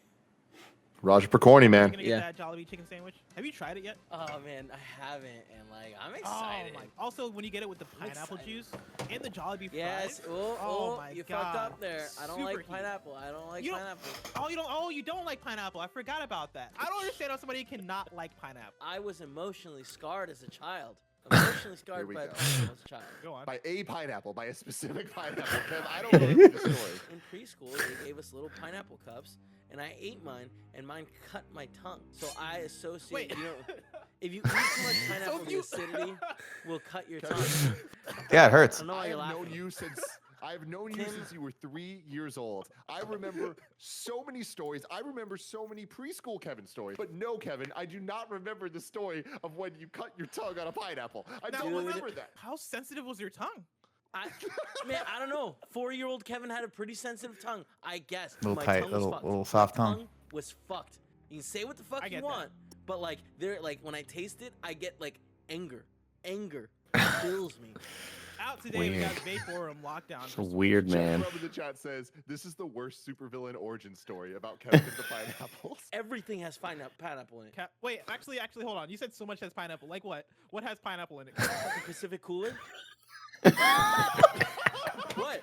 Roger Percorny, man.
Gonna get that Jollibee chicken sandwich. Have you tried it yet?
Oh man, I haven't, and I'm excited.
Oh my! Also, when you get it with the pineapple juice and the Jollibee
Yes.
fries.
Oh,
my
you
God.
fucked up there. I don't
Super
like
heat.
pineapple. I don't like
You don't-
pineapple.
You don't like pineapple. I forgot about that. I don't understand how somebody cannot like pineapple.
I was emotionally scarred as a child. Emotionally scarred
we
by
go.
pineapple as a child.
Go on.
By a pineapple, by a specific pineapple. Kev, I don't know the story.
In preschool, they gave us little pineapple cups, and I ate mine, and mine cut my tongue. So I associate,
Wait.
if you eat too much pineapple,
if
the
you-
acidity will cut your tongue.
Yeah, it hurts.
I don't know why
I
you're
have
laughing.
known you since I've known you since you were 3 years old. I remember so many stories. I remember so many preschool Kevin stories. But no, Kevin, I do not remember the story of when you cut your tongue on a pineapple. I don't remember that.
How sensitive was your tongue?
Man, I don't know. 4-year-old Kevin had a pretty sensitive tongue, I guess.
Little
My
tight,
tongue was
little-
fucked.
little soft
My
tongue.
was fucked. You can say what the fuck
I
you
get
want, but like when I taste it, I get like anger. Anger fills me.
Out today, we got Vape Forum lockdown.
It's a weird man.
Jeff Rub in the chat says, this is the worst supervillain origin story about Kevin and the pineapples.
Everything has pineapple in it.
Wait, actually, hold on. You said so much has pineapple. Like what? What has pineapple in it?
Fucking Pacific Cooler. What?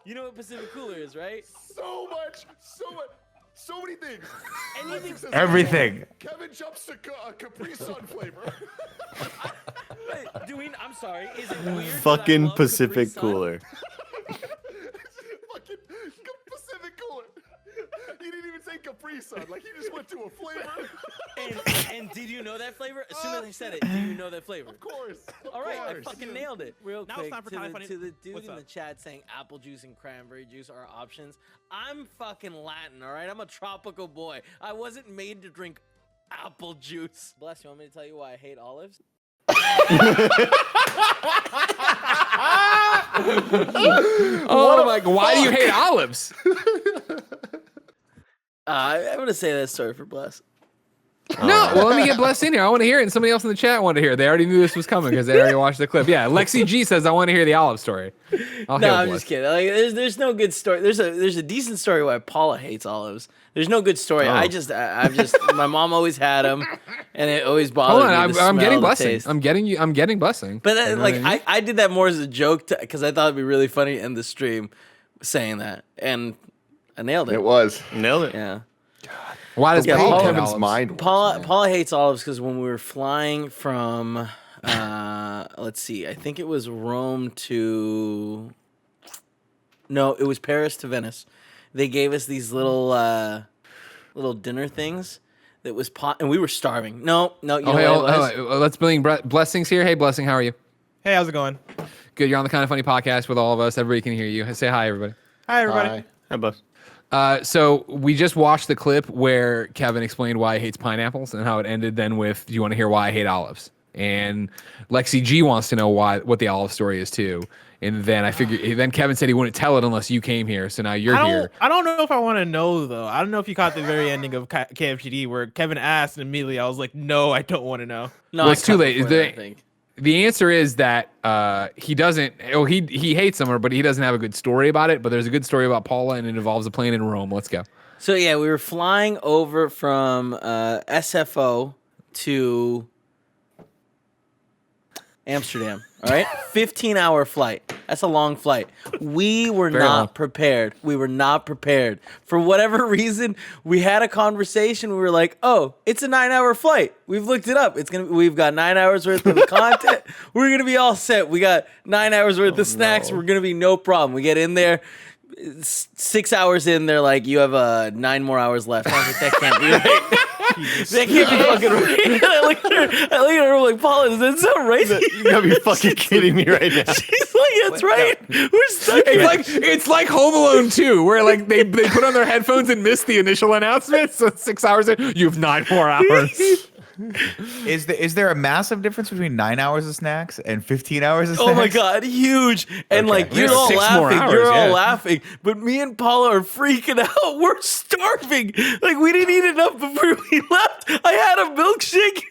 You know what Pacific Cooler is, right?
So many things.
Anything.
Says
Everything.
Kevin jumps to Capri Sun flavor.
I'm sorry. Is it weird? that I
Fucking
love Capri
Pacific
Sun?
Cooler.
Fucking Pacific Cooler. He didn't even say Capri Sun. Like, he just went to a flavor.
And did you know that flavor? As soon as I said it, do you know that flavor?
Of course.
All right, I fucking nailed it. Real
Now it's
quick,
time for
to,
Kinda
the,
Funny-
to the dude
What's
in
up?
the chat saying apple juice and cranberry juice are options. I'm fucking Latin, all right? I'm a tropical boy. I wasn't made to drink apple juice. Bless, you want me to tell you why I hate olives?
Oh my! Why do you hate olives?
I'm going to say that story for Bless.
No, well, let me get Bless in here. I want to hear it, and somebody else in the chat wanted to hear it. They already knew this was coming because they already watched the clip. Yeah, Lexi G says, I want to hear the olive story.
No, I'm just kidding. Like, there's no good story. There's a decent story why Paula hates olives. There's no good story.
Oh.
I've just my mom always had them, and it always bothered
Hold on,
me.
I'm getting
the
blessing.
taste.
I'm getting blessing.
But
You know
like
what I mean?
I did that more as a joke because I thought it'd be really funny to end the stream saying that, and I nailed it.
It was.
Nailed it.
Yeah.
Why does
Yeah,
Paul hate
Kevin's
olives?
mind works,
Paula
man.
Paula hates olives because when we were flying from let's see, I think it was Rome to no, it was Paris to Venice. They gave us these little dinner things that was and we were starving. No, you know what it was?
Let's bring blessings here. Hey, blessing, how are you?
Hey, how's it going?
Good. You're on the Kind of Funny podcast with all of us. Everybody can hear you. Say hi, everybody.
Hi, everybody.
Hi.
Hi, boss.
So we just watched the clip where Kevin explained why he hates pineapples and how it ended then with, do you want to hear why I hate olives? And Lexi G wants to know what the olive story is too. And then then Kevin said he wouldn't tell it unless you came here. So now you're here.
I don't know if I want to know though. I don't know if you caught the very ending of KFGD where Kevin asked and immediately I was like, no, I don't want to know.
No,
Well,
I
it's too
cut
late.
before that, I think.
The answer is that he doesn't. Oh, he hates them, but he doesn't have a good story about it. But there's a good story about Paula, and it involves a plane in Rome. Let's go.
So yeah, we were flying over from SFO to Amsterdam. All right, 15-hour flight. That's a long flight. We were
Very long.
not prepared. We were not prepared. For whatever reason, we had a conversation. We were like, "Oh, it's a 9-hour flight. We've looked it up. We've got 9 hours worth of content. We're gonna be all set. We got 9 hours worth of snacks. We're gonna be no problem." We get in there. 6 hours in, they're like, "You have 9 more hours left." I was like, "That can't be right. That can't be fucking right." I look at her, I'm like, "Paula, does that sound right?"
You gotta be fucking kidding me right now.
She's like, "That's right. We're stuck here."
It's like Home Alone 2, where like they put on their headphones and miss the initial announcement. So 6 hours in, you have 9 more hours.
Is there a massive difference between 9 hours of snacks and 15 hours of snacks?
Oh my god, huge! And
Okay.
like you're
There's
all
6 more
laughing,
hours,
you're all
yeah.
laughing, but me and Paula are freaking out. We're starving. Like we didn't eat enough before we left. I had a milkshake.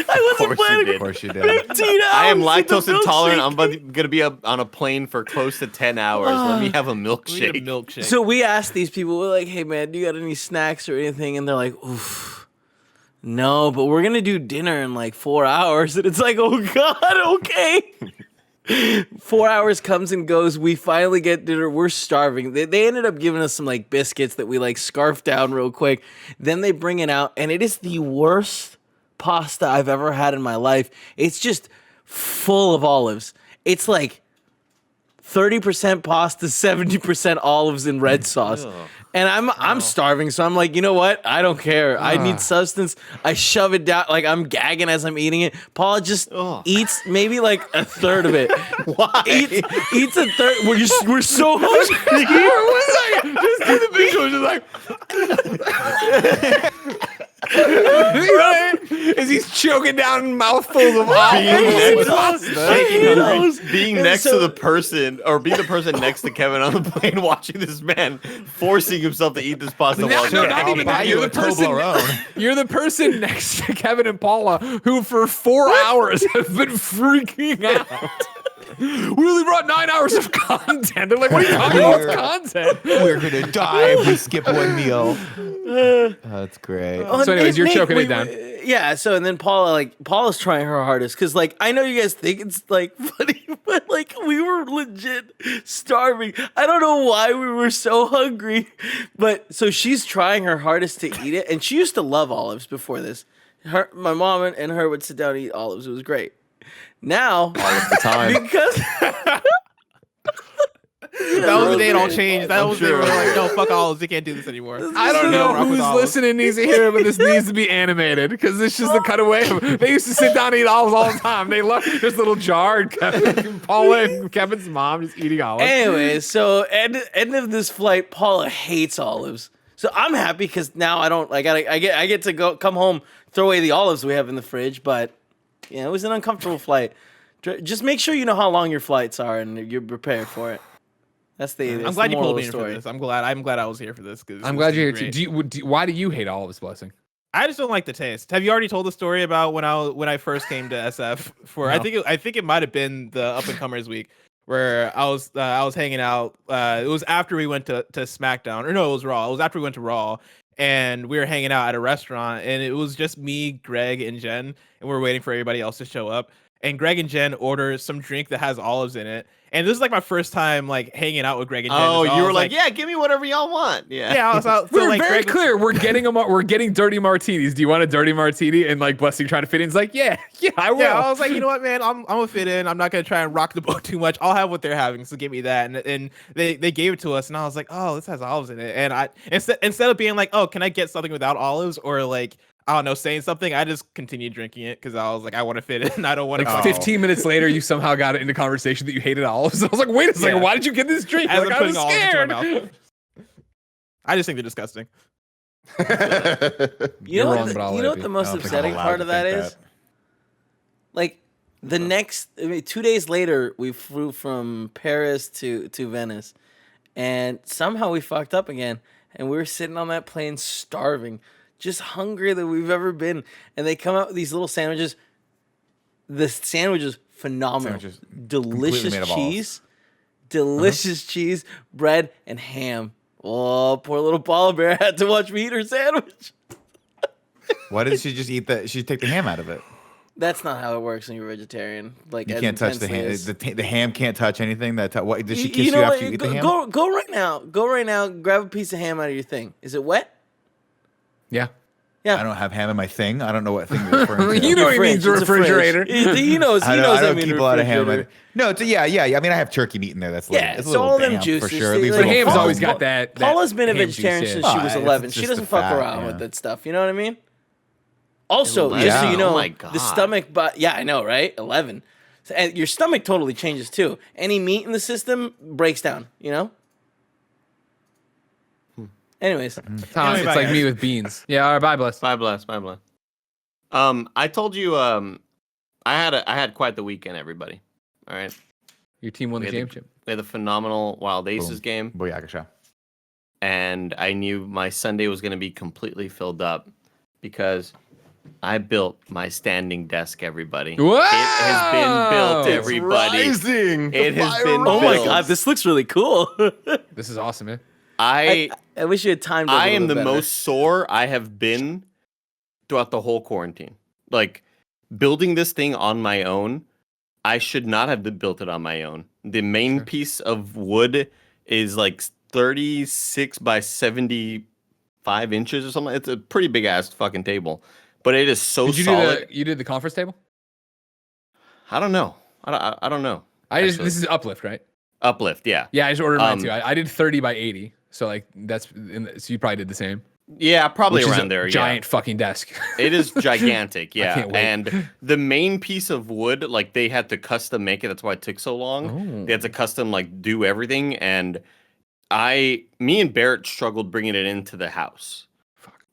I wasn't planning
Of
for
course you did.
15 hours.
I am
with the
lactose intolerant.
milkshake.
I'm gonna be on a plane for close to 10 hours. Let me have a
We need a
milkshake.
milkshake.
So we asked these people, we're like, "Hey man, do you got any snacks or anything?" And they're like, "Oof. No, but we're gonna do dinner in like 4 hours." And it's like, "Oh god, okay." 4 hours comes and goes. We finally get dinner. We're starving. They ended up giving us some like biscuits that we like scarfed down real quick. Then they bring it out, and it is the worst pasta I've ever had in my life. It's just full of olives. It's like 30% pasta, 70% olives and red sauce. And I'm starving, so I'm like, you know what? I don't care. I need substance. I shove it down, like I'm gagging as I'm eating it. Paula just eats maybe like a third of it.
Why?
Eats a third. We're so hungry.
Just do the visual, just like. You know, as he's choking down mouthfuls of
being next to the person, or being the person next to Kevin on the plane, watching this man forcing himself to eat this pasta while
not even that. You're the person next to Kevin and Paula who for 4 hours have been freaking out. We only brought 9 hours of content. They're like, what are you talking about content?
We're gonna die if we skip one meal. That's great.
So anyways, you're choking it down.
Yeah, so and then Paula's trying her hardest because like I know you guys think it's like funny, but like we were legit starving. I don't know why we were so hungry, but so she's trying her hardest to eat it, and she used to love olives before this. My mom and her would sit down and eat olives. It was great. Now
all of the time
because
that was the day it all changed. That was the day we were like, no, fuck olives. They can't do this anymore.
I don't know who's listening needs to hear it, but this needs to be animated because it's just a cutaway. They used to sit down and eat olives all the time. They love this little jar. Paula and Kevin's mom just eating olives.
Anyways, so end of this flight, Paula hates olives. So I'm happy because now I don't. I get to come home, throw away the olives we have in the fridge, but. Yeah, it was an uncomfortable flight. Just make sure you know how long your flights are and you're prepared for it. That's the.
I'm glad you pulled me in for this. I'm glad I was here for this.
I'm glad you're here too. Why do you hate olives, Blessing?
I just don't like the taste. Have you already told the story about when I first came to SF for? No. I think it might have been the Up and Comers week where I was hanging out. It was after we went to SmackDown, or no, it was Raw. It was after we went to Raw. And we were hanging out at a restaurant, and it was just me, Greg, and Jen, and we were waiting for everybody else to show up. And Greg and Jen order some drink that has olives in it. And this is like my first time like hanging out with Greg and Jen.
Oh, you were like, yeah, give me whatever y'all want. Yeah.
Yeah, I was out.
We're like, very clear. We're getting dirty martinis. Do you want a dirty martini? And like Blessing trying to fit in. He's like, yeah, I will.
Yeah, I was like, you know what, man, I'm gonna fit in. I'm not gonna try and rock the boat too much. I'll have what they're having, so give me that. And they gave it to us, and I was like, oh, this has olives in it. And I instead of being like, oh, can I get something without olives, or like, I don't know, saying something, I just continued drinking it because I was like, I want to fit in. I don't want to.
Like 15 minutes later, you somehow got it into conversation that you hated olives. I was like, wait a second, why did you get this drink?
As
like,
I was scared. I just think they're disgusting.
You know what the most upsetting part of that is? Like the next 2 days later, we flew from Paris to Venice, and somehow we fucked up again, and we were sitting on that plane starving. Just hungrier than we've ever been. And they come out with these little sandwiches. The sandwich is phenomenal. Delicious cheese. Delicious cheese, bread, and ham. Oh, poor little Paula Bear had to watch me eat her sandwich.
Why did she just eat she take the ham out of it?
That's not how it works when you're vegetarian. Like
you can't touch the ham. The ham can't touch anything. What did she kiss you after you eat the ham?
Go right now. Go right now. Grab a piece of ham out of your thing. Is it wet?
Yeah.
I don't have ham in my thing. I don't know what thing you're referring to.
You know what he means, the refrigerator.
He knows.
I don't keep a lot of ham. No, yeah. I mean, I have turkey meat in there. That's it's
all them juices.
For sure.
Like, ham's always got that.
Paula's been a vegetarian since she was 11. She doesn't fuck around with that stuff. You know what I mean? Also, just so you know, the stomach. But yeah, I know, right? 11. So, and your stomach totally changes too. Any meat in the system breaks down. You know. Anyways,
Thomas, it's like me with beans. Yeah, all right, bye, Bless.
Bye, Bless. I told you, I had quite the weekend, everybody. All right.
Your team won the championship.
We had the phenomenal Wild Aces game.
Booyakasha.
And I knew my Sunday was going to be completely filled up because I built my standing desk, everybody.
Whoa!
It has been built, everybody.
It's rising.
It has been built.
Oh my God, this looks really cool.
This is awesome, man.
I wish you had time to.
I am the most sore I have been throughout the whole quarantine. Like building this thing on my own, I should not have built it on my own. The main piece of wood is like 36 by 75 inches or something. It's a pretty big ass fucking table, but it is so solid.
You did the conference table?
I don't know. I don't know.
This is uplift, right?
Uplift, yeah.
Yeah, I just ordered mine too. I did 30 by 80. So like so you probably did the same.
Yeah, probably
Which
around
is
there.
Giant fucking desk.
It is gigantic, yeah.
can't wait.
And the main piece of wood, like they had to custom make it. That's why it took so long. They had to custom like do everything. And me and Barrett struggled bringing it into the house.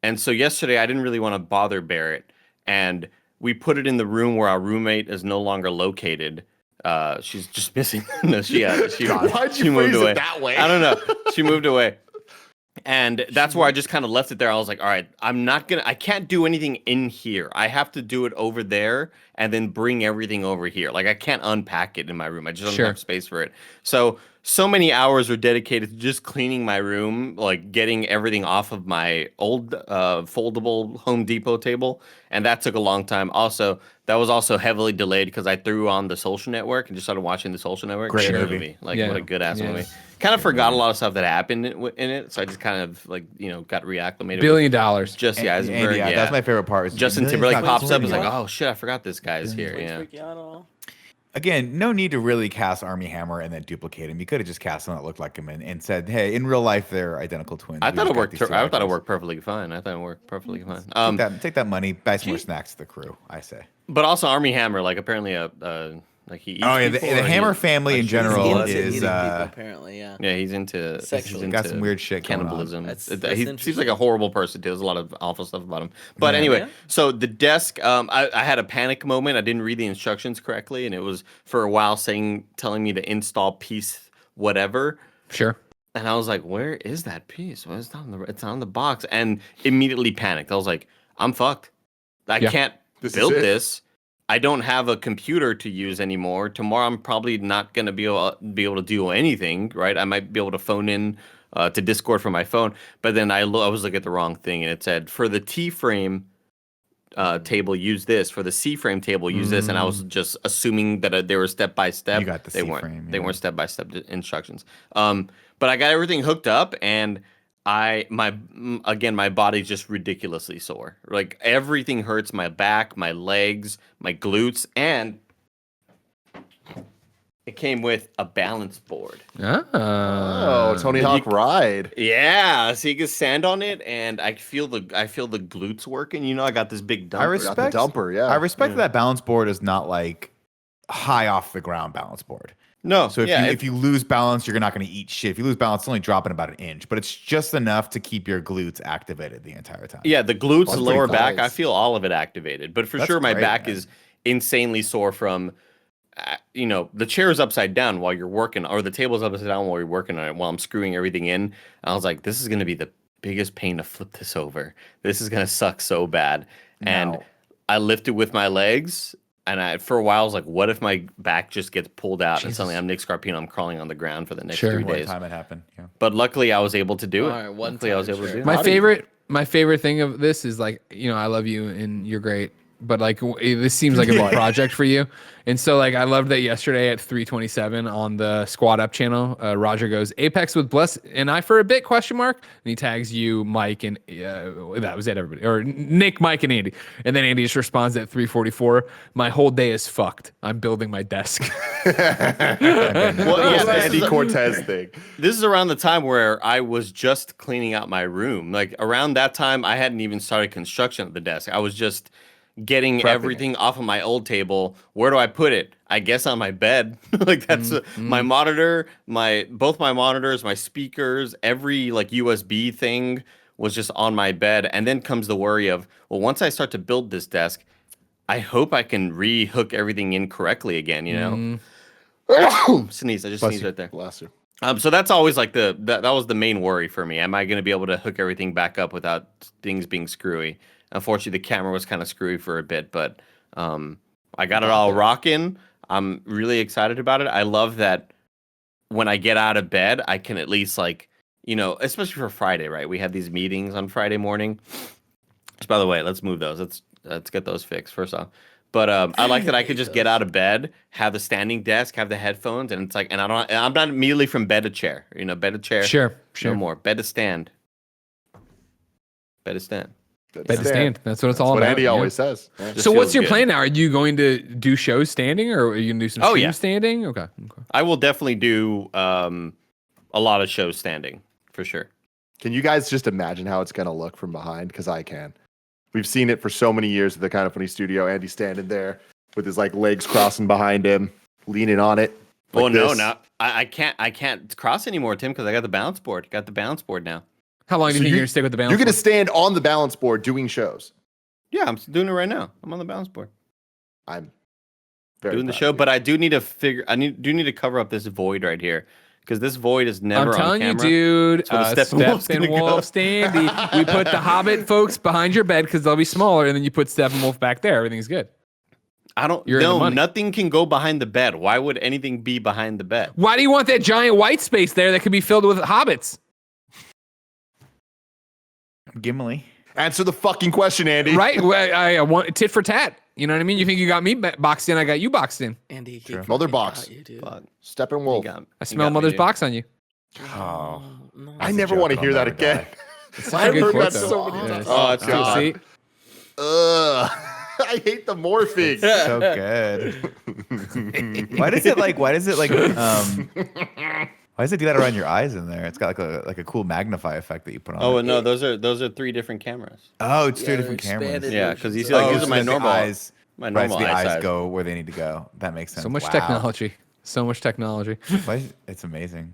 And so yesterday I didn't really want to bother Barrett, and we put it in the room where our roommate is no longer located. She's just missing. No, she
God, why'd you
moved
phrase
away.
it that way?
I don't know. She moved away. And that's where I just kind of left it there. I was like, all right, I can't do anything in here. I have to do it over there and then bring everything over here. Like I can't unpack it in my room. I just don't have space for it. So many hours were dedicated to just cleaning my room, like getting everything off of my old foldable Home Depot table. And that took a long time. Also, that was also heavily delayed because I threw on The Social Network and just started watching The Social Network.
Great movie.
Like, what a good ass movie. Kind of forgot a lot of stuff that happened in it. So I just kind of, like, got reacclimated.
$1 billion.
Just, yeah.
That's my favorite part.
Justin Timberlake pops up and is like, oh, shit, I forgot this guy's here. Yeah.
Again, no need to really cast Army Hammer and then duplicate him. You could have just cast someone that looked like him and said, "Hey, in real life, they're identical twins."
I thought it worked. I thought it worked perfectly fine.
Take that money, buy some more snacks to the crew. I say.
But also Army Hammer, like apparently like he eats
the Hammer family in general is
people, apparently, yeah.
Yeah, he's into
got some weird shit
cannibalism.
That's
he seems like a horrible person too. There's a lot of awful stuff about him. But anyway, so the desk, I had a panic moment. I didn't read the instructions correctly, and it was for a while telling me to install piece whatever.
Sure.
And I was like, where is that piece? Well, it's on the box, and immediately panicked. I was like, I'm fucked. I can't build this. I don't have a computer to use anymore. Tomorrow, I'm probably not going to be able to do anything, right? I might be able to phone in to Discord from my phone. But then I was looking at the wrong thing, and it said, for the T-frame table, use this. For the C-frame table, use this. And I was just assuming that they were step-by-step.
You got the C-frame.
They weren't step-by-step instructions. But I got everything hooked up, and my body's just ridiculously sore. Like everything hurts, my back, my legs, my glutes, and it came with a balance board.
Oh, Tony Hawk ride.
Yeah, so you can stand on it, and I feel the glutes working. You know, I got this big dumper.
I respect
the dumper. Yeah,
I respect that balance board is not like high off the ground balance board.
No.
So if you lose balance, you're not going to eat shit. If you lose balance, it's only dropping about an inch, but it's just enough to keep your glutes activated the entire time.
Yeah, the glutes, the lower back, I feel all of it activated. But for sure, my back is insanely sore from, the chair is upside down while you're working, or the table's upside down while you're working on it, while I'm screwing everything in. And I was like, this is going to be the biggest pain to flip this over. This is going to suck so bad. And I lifted with my legs. And for a while, I was like, what if my back just gets pulled out and suddenly I'm Nick Scarpino, I'm crawling on the ground for the next 3 days.
Time it happened. Yeah.
But luckily, I was able to do it.
All right,
I was able to do it.
My favorite thing of this is like, I love you and you're great, but like this seems like a big project for you. And so like I loved that yesterday at 3:27 on the Squad Up channel, Roger goes, Apex with Bless and I for a bit, ? And he tags you, Mike, and that was it, everybody. Or Nick, Mike, and Andy. And then Andy just responds at 3:44, my whole day is fucked. I'm building my desk.
Andy Cortez thing.
This is around the time where I was just cleaning out my room. Like around that time, I hadn't even started construction of the desk. I was just getting everything off of my old table. Where do I put it? I guess on my bed. Like that's my monitor, both my monitors, my speakers, every like USB thing was just on my bed. And then comes the worry of, well, once I start to build this desk, I hope I can re-hook everything in correctly again, Sneeze. I just sneezed right there.
Bless you.
So that's always like that was the main worry for me. Am I going to be able to hook everything back up without things being screwy? Unfortunately, the camera was kind of screwy for a bit, but I got it all rocking. I'm really excited about it. I love that when I get out of bed, I can at least especially for Friday, right? We have these meetings on Friday morning. Which, by the way, let's move those. Let's get those fixed first off. But I like that I could just get out of bed, have the standing desk, have the headphones, and it's like, and I'm not immediately from bed to chair. Bed to chair.
Sure.
No more. Bed to stand. Bed to stand.
Bed to stand. That's what it's all
What
about.
Andy
yeah.
always says. Yeah.
Just
So what's
feels
your
good.
plan now? Are you going to do shows standing, or are you going to do some streams standing? Okay.
I will definitely do a lot of shows standing for sure.
Can you guys just imagine how it's gonna look from behind? Because I can. We've seen it for so many years at the Kind of Funny studio. Andy standing there with his like legs crossing behind him, leaning on it. Like
Oh no,
this.
no, I can't cross anymore, Tim, because I got the balance board. Got the balance board now.
How long do you
So
think you're going to stick with the balance?
You're gonna
board?
stand on the balance board doing shows.
Yeah, I'm doing it right now. I'm on the balance board
I'm very
doing the
proud
show,
of you.
but I do need to do need to cover up this void right here because this void is never
I'm telling
on
you,
camera.
dude.
That's where the Steppenwolf's gonna go.
Steppenwolf, Standy. We put the Hobbit folks behind your bed because they'll be smaller, and then you put Steppenwolf back there. Everything's good.
I don't
You're in the
know.
money.
Nothing can go behind the bed. Why would anything be behind the bed?
Why do you want that giant white space there that could be filled with hobbits?
Gimli.
Answer the fucking question, Andy.
Right? Well, I want tit for tat. You know what I mean? You think you got me boxed in? I got you boxed in.
Andy,
True.
Mother box.
got you, dude.
Fuck.
Steppenwolf.
I smell mother's box on you.
Oh,
No.
I
That's a
never
joke
want to
that'll
hear that
never die.
again.
It's
Why
a good
would
quote,
that
though.
so many times?
Oh, it's
Still
God.
see?
Ugh. I hate the morphing.
So good. Why does it why does it do that around your eyes in there? It's got like a cool magnify effect that you put on.
Oh
it.
no, those are 3 different cameras.
Oh, it's
Yeah,
three
they're
different cameras.
expanded.
Yeah, because you see,
Oh,
like these
so
are my
that the
normal
eyes,
my
right,
normal
so the
eye
eyes
size.
go where they need to go. That makes sense.
So much
Wow.
technology. So much technology.
It's amazing.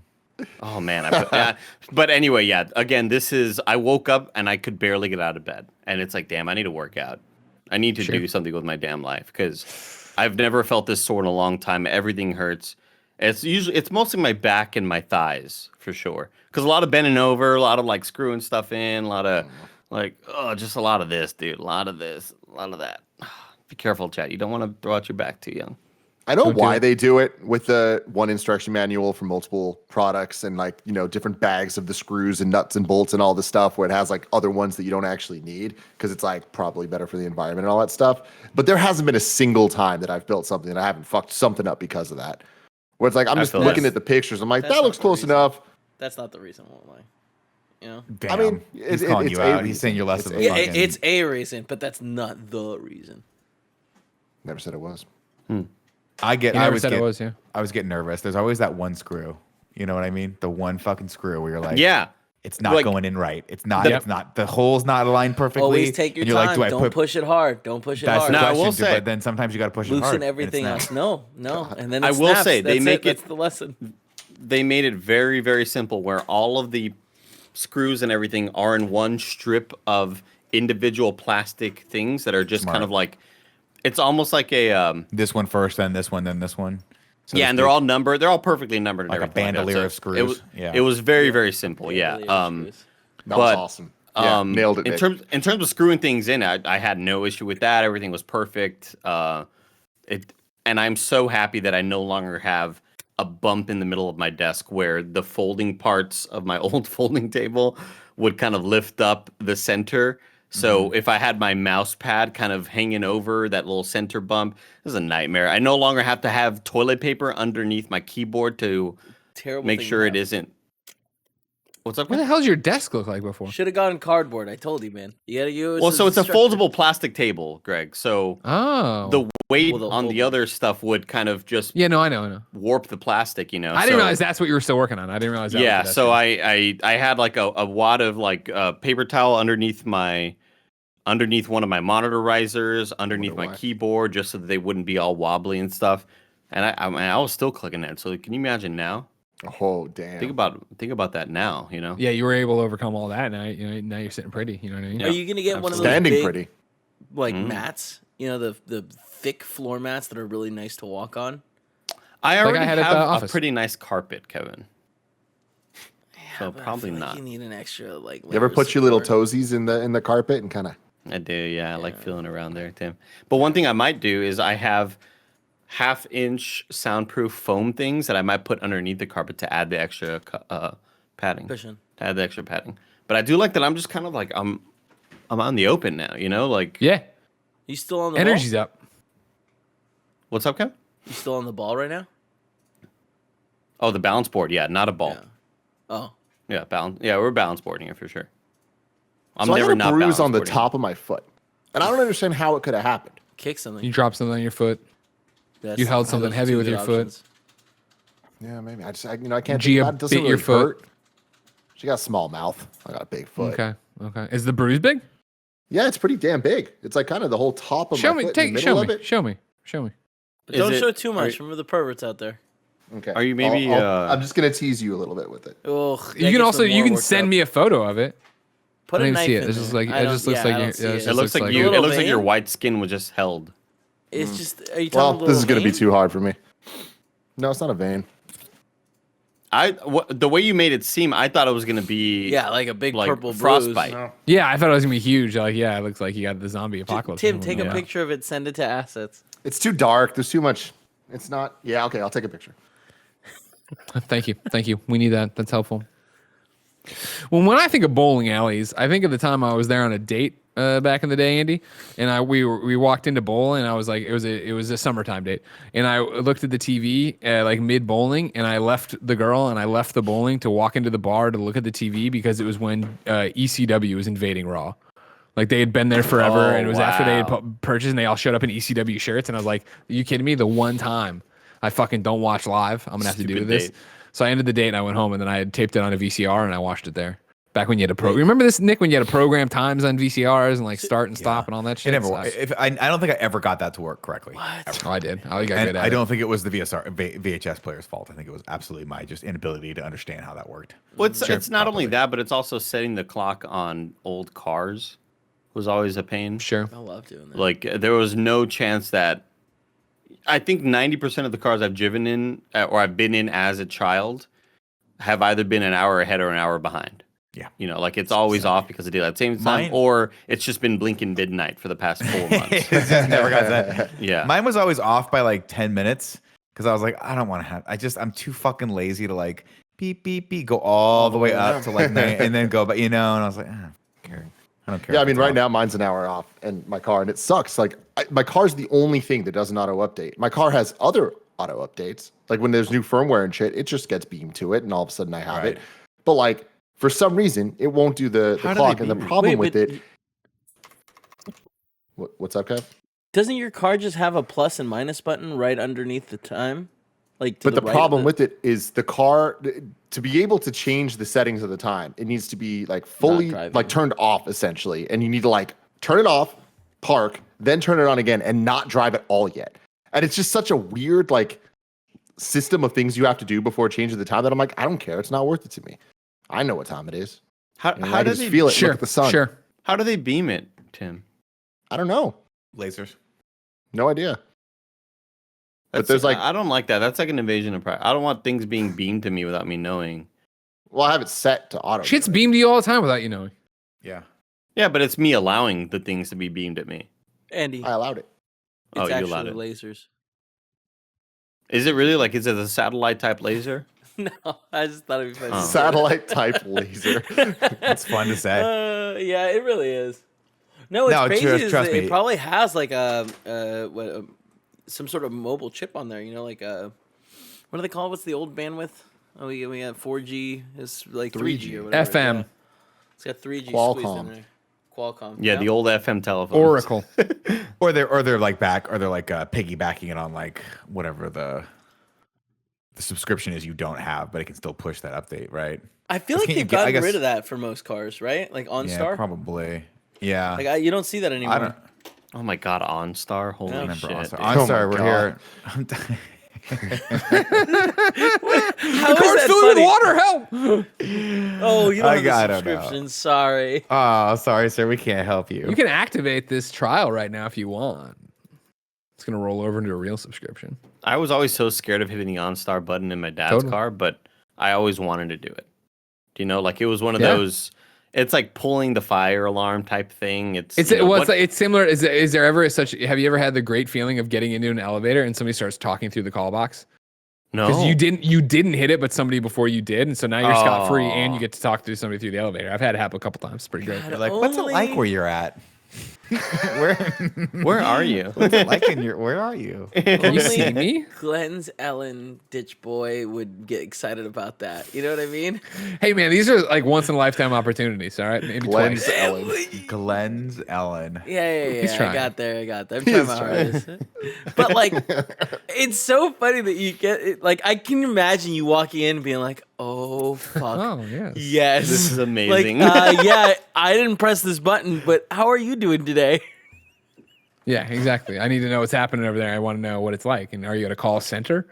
Oh man, yeah. But anyway, yeah. Again, I woke up and I could barely get out of bed, and it's like, damn, I need to work out. I need to do something with my damn life because I've never felt this sore in a long time. Everything hurts. It's mostly my back and my thighs for sure. Because a lot of bending over, a lot of like screwing stuff in, a lot of just a lot of this, dude. A lot of this, a lot of that. Be careful, chat. You don't want to throw out your back too young.
I know
Don't do
why
it.
they do it with the one instruction manual for multiple products and like, different bags of the screws and nuts and bolts and all this stuff where it has like other ones that you don't actually need because it's like probably better for the environment and all that stuff. But there hasn't been a single time that I've built something and I haven't fucked something up because of that. Where it's like, I'm
I
just
feel
looking
that.
at the pictures. I'm like,
That's
that
not
looks
the
close
reason.
enough.
That's not the reason, won't lie. You know?
Damn.
I mean,
he's calling
it's
you
a
out.
reason.
He's saying you're less
It's
of a
a-
Yeah,
fucking.
it's a reason, but that's not the reason.
Never said it was.
I
You never
always
said
get,
it was, yeah.
I always get nervous. There's always that one screw. You know what I mean? The one fucking screw where you're like,
Yeah.
it's not
Like-
going in right. It's not.
Yep.
It's not. The hole's not aligned perfectly.
Always take your
and you're
time.
Like, do I
Don't
put,
push it hard. Don't push it
That's
hard.
the
No, I
question.
will say-
but then sometimes you got to push it hard.
Loosen
and it's
everything
not.
else. No. And then
I
it
will
snaps.
say, they
That's
make it-
That's the lesson.
They made it very, very simple where all of the screws and everything are in one strip of individual plastic things that are just
Smart.
kind of like, it's almost like a,
This one first, then this one, then this one. So
yeah,
to
and they're
speak.
all numbered. They're all perfectly numbered. And
Like a
everything that.
bandolier
So
of screws.
It was,
Yeah.
it was very, very simple. Yeah.
Really screws.
That was
But,
awesome. Yeah, nailed it.
In
Nick.
terms of screwing things in, I had no issue with that. Everything was perfect. And I'm so happy that I no longer have a bump in the middle of my desk where the folding parts of my old folding table would kind of lift up the center. So if I had my mouse pad kind of hanging over that little center bump, this is a nightmare. I no longer have to have toilet paper underneath my keyboard to
Terrible.
make
thing
sure
to
it
have.
isn't. What's up?
What the hell does your desk look like before?
Should have gotten cardboard. I told you, man. You gotta use.
Well, so it's a foldable plastic table, Greg. So
Oh.
the weight
Well, the
on the
whole-
other stuff would kind of just
Yeah, no, I know.
warp the plastic, you know.
I didn't
So-
realize that's what you were still working on. I didn't realize that.
Yeah,
was the
so
desk.
I had like a wad of like paper towel underneath one of my monitor risers, underneath my
why.
keyboard, just so that they wouldn't be all wobbly and stuff. And I was still clicking it. So can you imagine now?
Oh, damn.
Think about that now. You know.
Yeah, you were able to overcome all that. Now you're sitting pretty. You know what I mean?
Are you gonna get one of those
Standing
big,
pretty.
like mats? You know, the thick floor mats that are really nice to walk on.
I
Like I
already
had at
have
the
a
office.
pretty nice carpet, Kevin. So
But I
probably
feel like
not.
You need an extra like.
You ever
layer of
put your little
support.
toesies in the carpet and kind of
I do, yeah. I like feeling around there, Tim. But one thing I might do is I have 1/2-inch soundproof foam things that I might put underneath the carpet to add the extra padding.
Cushion.
To add the extra padding. But I do like that I'm just kind of like I'm on the open now, you know? Like
Yeah.
You still on the
Energy's
ball?
up.
what's up, Kev?
You still on the ball right now?
Oh, the balance board, yeah, not a ball.
Yeah. Oh.
Yeah, balance. Yeah, we're balance boarding it for sure. I'm
so
never
I got
not
a bruise
balance
on the
boarding.
top of my foot, and I don't understand how it could have happened.
Kick something.
You dropped something on your foot. You held something
those are
heavy
two
with
good
your foot.
options.
Yeah, maybe. I can't
Gia
think about it. Doesn't
bit
really
your foot.
hurt. She got a small mouth. I got a big foot.
Okay. Is the bruise big?
Yeah, it's pretty damn big. It's like kind of the whole top of my foot in the middle of it.
Show me.
But don't
Is
show
it-
too much. Remember the perverts out there.
Okay.
Are you maybe,
I'm just gonna tease you a little bit with it.
Ugh,
You can also send me a photo of it.
Put
I
a
don't
knife
see it.
in
It just
there.
like
I
it
don't-
just looks
yeah,
like
I
you-
don't see
yeah,
it.
just
It looks like
like
you.
a
It
little
looks like your
vein?
white skin was just held.
It's just. Are you
Well,
talking
this is gonna be
vein?
too hard for me. No, it's not a vein.
The way you made it seem, I thought it was gonna be
Yeah, like a big
like
purple bruise.
frostbite.
Yeah, I thought it was gonna be huge. Like, yeah, it looks like you got the zombie apocalypse.
Tim, take a
Yeah.
picture of it. Send it to assets.
It's too dark. There's too much. It's not. Yeah. Okay. I'll take a picture.
Thank you. We need that. That's helpful. Well, when I think of bowling alleys, I think of the time I was there on a date back in the day, Andy, and we walked into bowling, and I was like, it was a summertime date, and I looked at the TV like mid bowling, and I left the girl and I left the bowling to walk into the bar to look at the TV because it was when ECW was invading Raw. Like they had been there forever, and it was after they had purchased, and they all showed up in ECW shirts, and I was like, "Are you kidding me?" The one time I fucking don't watch live, I'm gonna have to do
Stupid
this.
date.
So I ended the date and I went home, and then I had taped it on a VCR and I watched it there. Back when you had a program. Remember this, Nick, when you had to program times on VCRs and like start and stop and all that
It
shit?
never.
Sucks.
I don't think I ever got that to work correctly.
Oh, I did. I got
And
good at
I
it.
don't think it was the VHS player's fault. I think it was absolutely my just inability to understand how that worked.
Well, it's not only that, but it's also setting the clock on old cars was always a pain.
Sure.
I love doing that.
Like there was no chance that. I think 90% of the cars I've driven in or I've been in as a child have either been an hour ahead or an hour behind.
Yeah.
You know, like it's always off because of daylight savings time, or it's just been blinking midnight for the past 4 months.
It's just never got that.
Yeah.
Mine was always off by like 10 minutes because I was like, I don't want to have. I'm too fucking lazy to like beep beep beep go all the way up to like 9 and then go. But and I was like, I don't care. I don't care.
Yeah, I
if
mean,
it's
right
off.
now mine's an hour off, and my car, and it sucks. Like, my car's the only thing that doesn't auto update. My car has other auto updates, like when there's new firmware and shit, it just gets beamed to it, and all of a sudden I have it. But like, for some reason, it won't do the clock, and the problem with it. What's up, Kev?
Doesn't your car just have a plus and minus button right underneath the time? Like, to
But the
right
problem
of
with it is the car, to be able to change the settings of the time, it needs to be like fully
driving.
like turned off essentially, and you need to like turn it off, park, then turn it on again, and not drive at all yet. And it's just such a weird like system of things you have to do before changing the time that I'm like, I don't care, it's not worth it to me. I know what time it is.
How
And
how
I
do
just
they
feel it?
Sure.
Look at the sun.
Sure.
How do they beam it, Tim?
I don't know.
Lasers.
No idea. But
That's-
there's like,
I don't like that. That's like an invasion of privacy. I don't want things being beamed to me without me knowing.
well, I have it set to auto.
Shit's beamed to you all the time without you knowing.
Yeah.
Yeah, but it's me allowing the things to be beamed at me.
Andy,
I allowed it.
Oh,
it's
you
actually
allowed it.
lasers.
Is it really like? Is it a satellite type laser?
No, I just thought it'd be funny.
Oh.
Satellite type laser.
It's fun to say.
Yeah, it really is. No, it's
No,
crazy.
trust
It
me.
probably has like some sort of mobile chip on there. You know, like what do they call it? What's the old bandwidth? Oh, we got 4G. It's like 3G or whatever.
FM.
Yeah. It's got 3G squeezed in
Qualcomm.
there. Qualcomm.
Yeah, the old FM telephone.
Oracle.
Or they're like piggybacking it on like whatever the subscription is you don't have, but it can still push that update, right?
I feel
Can't
like
you
they've
get- I
gotten
guess-
rid of that for most cars, right? Like
Yeah,
OnStar.
probably. Yeah.
Like you don't see that anymore.
I don't
Oh my God, OnStar! Holy
remember
shit!
OnStar.
dude.
OnStar,
my
we're
God.
here.
How is
Car's
that
filled with
funny?
water. Help!
Oh, you don't have the
I don't know.
subscription. Sorry.
Oh, sorry, sir. We can't help you.
You can activate this trial right now if you want. It's gonna roll over into a real subscription.
I was always so scared of hitting the OnStar button in my dad's
Totally.
car, but I always wanted to do it. Do you know, like it was one of
Yeah.
those. It's like pulling the fire alarm type thing. It's
It's
you know,
well,
what-
it's similar. Is there ever such? Have you ever had the great feeling of getting into an elevator and somebody starts talking through the call box?
no.
Because you didn't hit it, but somebody before you did, and so now you're scot free and
Oh.
you get to talk to somebody through the elevator. I've had it happen a couple times. It's pretty great.
God,
You're like, what's it like
only-
where you're at?
Where are you?
What's it like in your? Where are you?
Can you see me?
Glenn's Ellen Ditch Boy would get excited about that. You know what I mean?
Hey man, these are like once in a lifetime opportunities. All right, maybe
Glenn's
twice.
Ellen.
Glenn's Ellen.
Yeah.
He's
I
trying.
got there. I'm trying my hardest. But like, it's so funny that you get it. Like, I can imagine you walking in and being like, "Oh fuck,
Oh yes.
yes,
This is amazing.
Like, yeah, I didn't press this button, but how are you doing today?"
Yeah, exactly. I need to know what's happening over there. I want to know what it's like. And are you at a call center?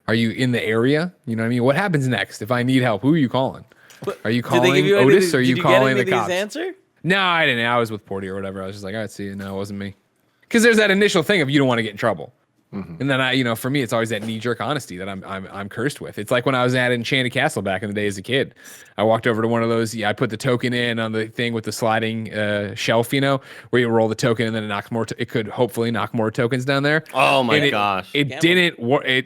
Are you in the area? You know what I mean? What happens next if I need help? Who are you calling? Are you calling Otis or are you calling the cops?
Answer?
No, I didn't. I was with Porty or whatever. I was just like, all right, see you. No, it wasn't me. Because there's that initial thing of you don't want to get in trouble. And then for me, it's always that knee-jerk honesty that I'm cursed with. It's like when I was at Enchanted Castle back in the day as a kid. I walked over to one of those. I put the token in on the thing with the sliding shelf, where you roll the token and then it knocks more. It could hopefully knock more tokens down there.
Oh my
And
gosh!
It didn't.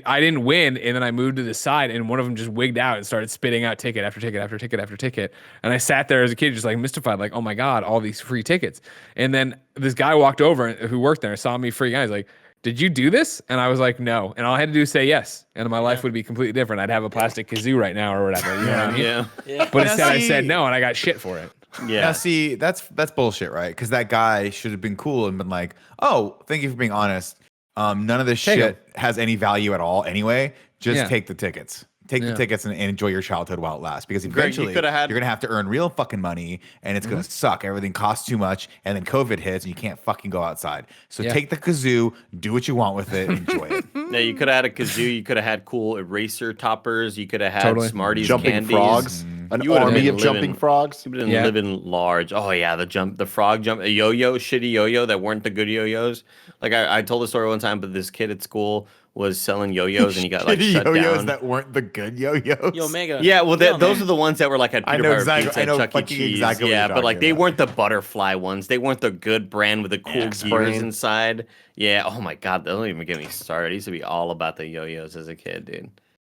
I didn't win, and then I moved to the side, and one of them just wigged out and started spitting out ticket after ticket after ticket after ticket. And I sat there as a kid, just like mystified, like, oh my god, all these free tickets. And then this guy walked over who worked there, saw me freaking out. He's like, did you do this? And I was like, no. And all I had to do is say yes. And my life would be completely different. I'd have a plastic kazoo right now or whatever. You know what I mean?
Yeah.
But instead I said no and I got shit for it.
Yeah.
Now, see, that's bullshit, right? Because that guy should have been cool and been like, "Oh, thank you for being honest. None of this
Take 'em.
shit has any value at all anyway. Just
Yeah.
take the tickets. Take the tickets and enjoy your childhood while it lasts. Because
Greg, you
eventually
coulda had-
you're gonna have to earn real fucking money, and it's gonna suck. Everything costs too much, and then COVID hits, and you can't fucking go outside. So
Yeah.
take the kazoo, do what you want with it, enjoy it.
Yeah, you could have had a kazoo. You could have had cool eraser toppers. You could have had
Totally.
Smarties,
Jumping
candies.
frogs. An
You would've
army
been
of jumping
living-
frogs.
You've been
Yeah.
living large. Oh yeah, the frog jump, a yo-yo, shitty yo-yo that weren't the good yo-yos. Like I told the story one time, but this kid at school was selling yo-yos and he got like
Shitty
shut
yo-yos
down.
that weren't the good yo-yos.
Yo, Mega.
Yeah, well,
Yo,
those
man.
are the ones that were like at
I
Peter
know
Piper
exactly-
Pizza,
I know
Chuck E.
fucking
Cheese.
exactly what
Yeah,
you're
but like
talking
they
about.
weren't the butterfly ones. They weren't the good brand with the cool gears
X-Brain.
inside. Yeah. Oh my god, don't even get me started. I used to be all about the yo-yos as a kid, dude.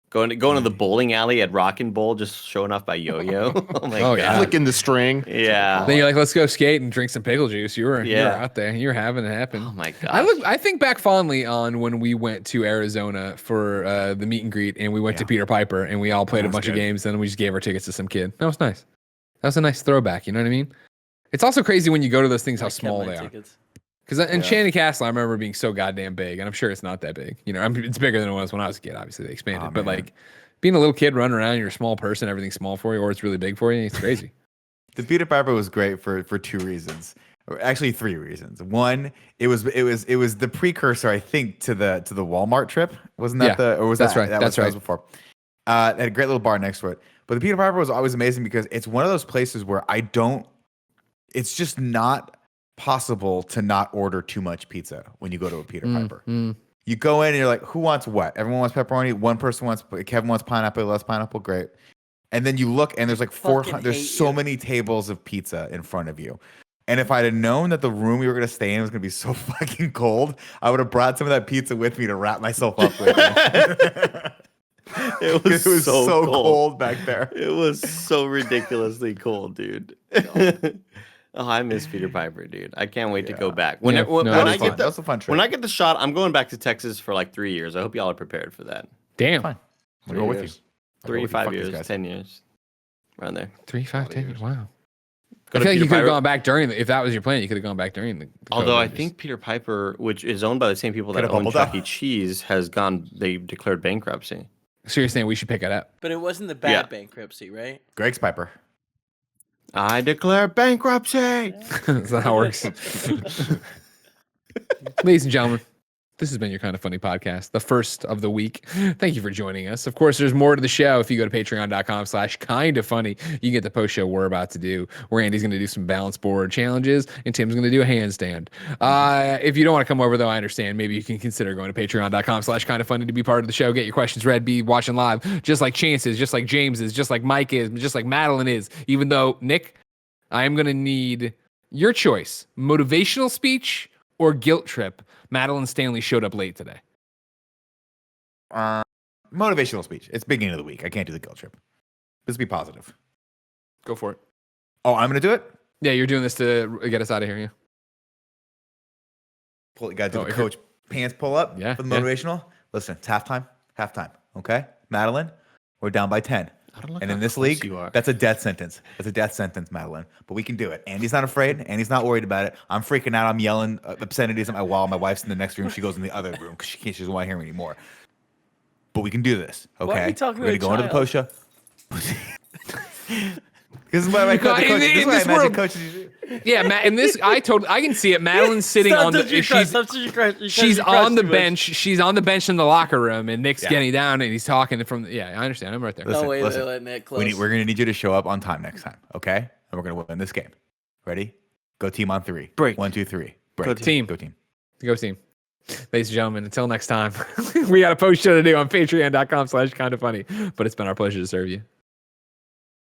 Going to the bowling alley at Rockin' Bowl, just showing off by yo-yo. Oh my
Oh,
god.
yeah.
Flicking the string.
Yeah.
Then you're like, let's go skate and drink some pickle juice. You were
Yeah.
out there. You were having it happen.
Oh my god.
I think back fondly on when we went to Arizona for the meet and greet, and we went to Peter Piper, and we all played a bunch of games, and then we just gave our tickets to some kid. That was nice. That was a nice throwback. You know what I mean? It's also crazy when you go to those things how small they are. Because Enchanted Castle, I remember being so goddamn big, and I'm sure it's not that big. It's bigger than it was when I was a kid. Obviously, they expanded, but
man.
like being a little kid running around, you're a small person, everything's small for you, or it's really big for you. It's crazy.
The Peter Piper was great for two reasons, or actually three reasons. One, it was the precursor, I think, to the Walmart trip. Wasn't that or was
that's
that
right?
That
That's
was,
right.
That was before. It had a great little bar next to it. But the Peter Piper was always amazing because it's one of those places where it's just not possible to not order too much pizza when you go to a Peter Piper. You go in and you're like, who wants what? Everyone wants pepperoni. One person wants, Kevin wants pineapple, less pineapple, great. And then you look and there's like 400, there's so many tables of pizza in front of you. And if I'd have known that the room we were going to stay in was going to be so fucking cold, I would have brought some of that pizza with me to wrap myself up with.
It was
so cold back there.
It was so ridiculously cold, dude. Oh, I miss Peter Piper, dude. I can't wait to go back. When
Yeah.
when
No,
I
that was
get
fun.
That was a fun trip.
when I get the shot, I'm going back to Texas for like 3 years. I hope y'all are prepared for that.
Damn.
Fine. I'll go with you.
3 to
Fuck
5
these
years,
guys.
10 years, around there.
3, 5, 10 years. Wow.
Go
I
to
feel like
Peter
you could have
Piper.
gone back if that was your plan, you could have gone back during the
Although I
COVID.
think Peter Piper, which is owned by the same people that
Could've
own
bubbled
Chuck
up.
E. Cheese, they've declared bankruptcy.
So you're saying we should pick it up.
But it wasn't the bad
Yeah.
bankruptcy, right?
Greg's Piper.
I declare bankruptcy.
That's not how it works. Ladies and gentlemen, this has been your Kind of Funny podcast, the first of the week. Thank you for joining us. Of course, there's more to the show. If you go to patreon.com/kindafunny, you get the post show we're about to do, where Andy's going to do some balance board challenges and Tim's going to do a handstand. If you don't want to come over, though, I understand. Maybe you can consider going to patreon.com/kindafunny to be part of the show, get your questions read, be watching live, just like Chance is, just like James is, just like Mike is, just like Madeline is. Even though, Nick, I am going to need your choice, motivational speech or guilt trip. Madeline Stanley showed up late today.
Motivational speech. It's beginning of the week. I can't do the guilt trip. Let's be positive.
Go for it.
Oh, I'm going to do it?
Yeah, you're doing this to get us out of here, yeah?
pull. You got to do the coach pants pull up for the motivational. Listen, it's halftime. Okay, Madeline, we're down by 10. And in this league, that's a death sentence. That's a death sentence, Madeline. But we can do it. Andy's not afraid. Andy's not worried about it. I'm freaking out. I'm yelling obscenities at my wall. My wife's in the next room. She goes in the other room because she doesn't want to hear me anymore. But we can do this. Okay.
Why are we talking
We're
about
going to go into the post show. This is what my coach. This is what I imagine coaches do.
Yeah, Matt. In this, I can see it. Madeline's sitting on the. She's on the bench. She's on the bench in the locker room, and Nick's getting down, and he's talking from. Yeah, I understand. I'm right there.
Listen,
wait, Nick. Close.
We're gonna need you to show up on time next time, okay? And we're gonna win this game. Ready? Go team on 3.
Break.
1, 2, 3. Break.
Go team.
Go team.
Go team. Ladies and gentlemen, until next time, we got a post show to do on patreon.com/kindafunny. But it's been our pleasure to serve you.